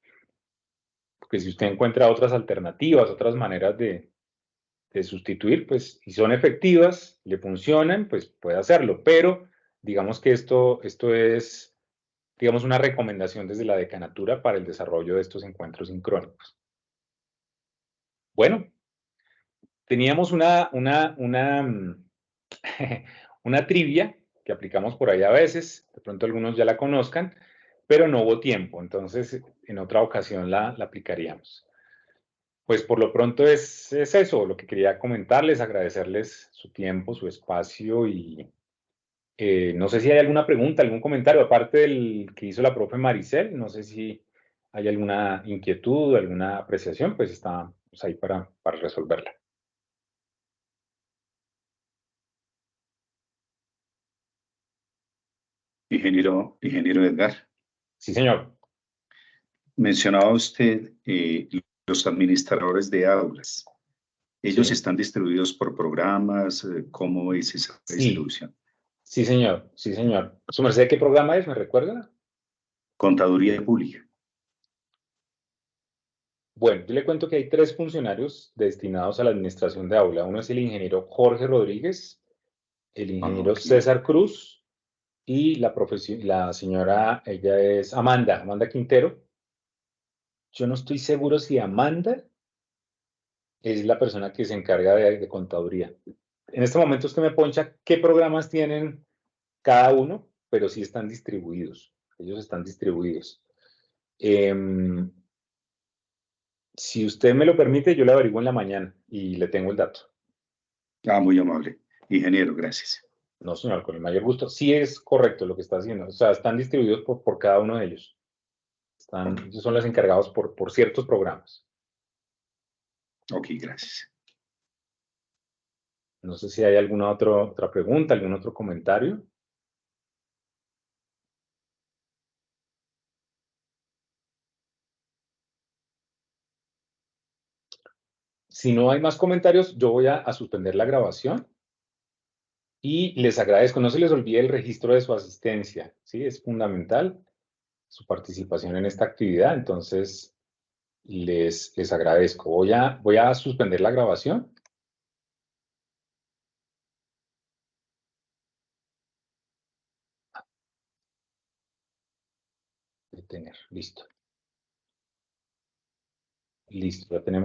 Porque si usted encuentra otras alternativas, otras maneras de sustituir, pues si son efectivas, le funcionan, pues puede hacerlo. Pero digamos que esto es, digamos, una recomendación desde la decanatura para el desarrollo de estos encuentros sincrónicos. Bueno, teníamos una trivia que aplicamos por ahí a veces, de pronto algunos ya la conozcan, pero no hubo tiempo, entonces en otra ocasión la aplicaríamos. pues por lo pronto es eso, lo que quería comentarles, agradecerles su tiempo, su espacio y no sé si hay alguna pregunta, algún comentario, aparte del que hizo la profe Maricel, no sé si hay alguna inquietud, alguna apreciación, pues estamos ahí para resolverla. Ingeniero Edgar, Sí, señor. mencionaba usted los administradores de aulas. ¿Ellos Sí. están distribuidos por programas? ¿Cómo es esa Sí. distribución? Sí, señor. Sí, señor. ¿Su merced qué programa es? ¿Me recuerda? Contaduría Pública. Bueno, yo le cuento que hay 3 funcionarios destinados a la administración de aula. Uno es el ingeniero Jorge Rodríguez, el ingeniero Okay. César Cruz y la señora, ella es Amanda Quintero. Yo no estoy seguro si Amanda es la persona que se encarga de contaduría. En este momento usted me poncha qué programas tienen cada uno, pero sí están distribuidos. Ellos están distribuidos. Si usted me lo permite, yo le averiguo en la mañana y le tengo el dato. Muy amable. Ingeniero, gracias. No, señor, con el mayor gusto. Sí es correcto lo que está haciendo. O sea, están distribuidos por cada uno de ellos. Ellos son los encargados por ciertos programas. Ok, gracias. No sé si hay alguna otra pregunta, algún otro comentario. Si no hay más comentarios, yo voy a suspender la grabación y les agradezco. No se les olvide el registro de su asistencia, ¿sí? Es fundamental su participación en esta actividad, entonces les agradezco. Voy a suspender la grabación. Detener, listo. Listo, ya tenemos.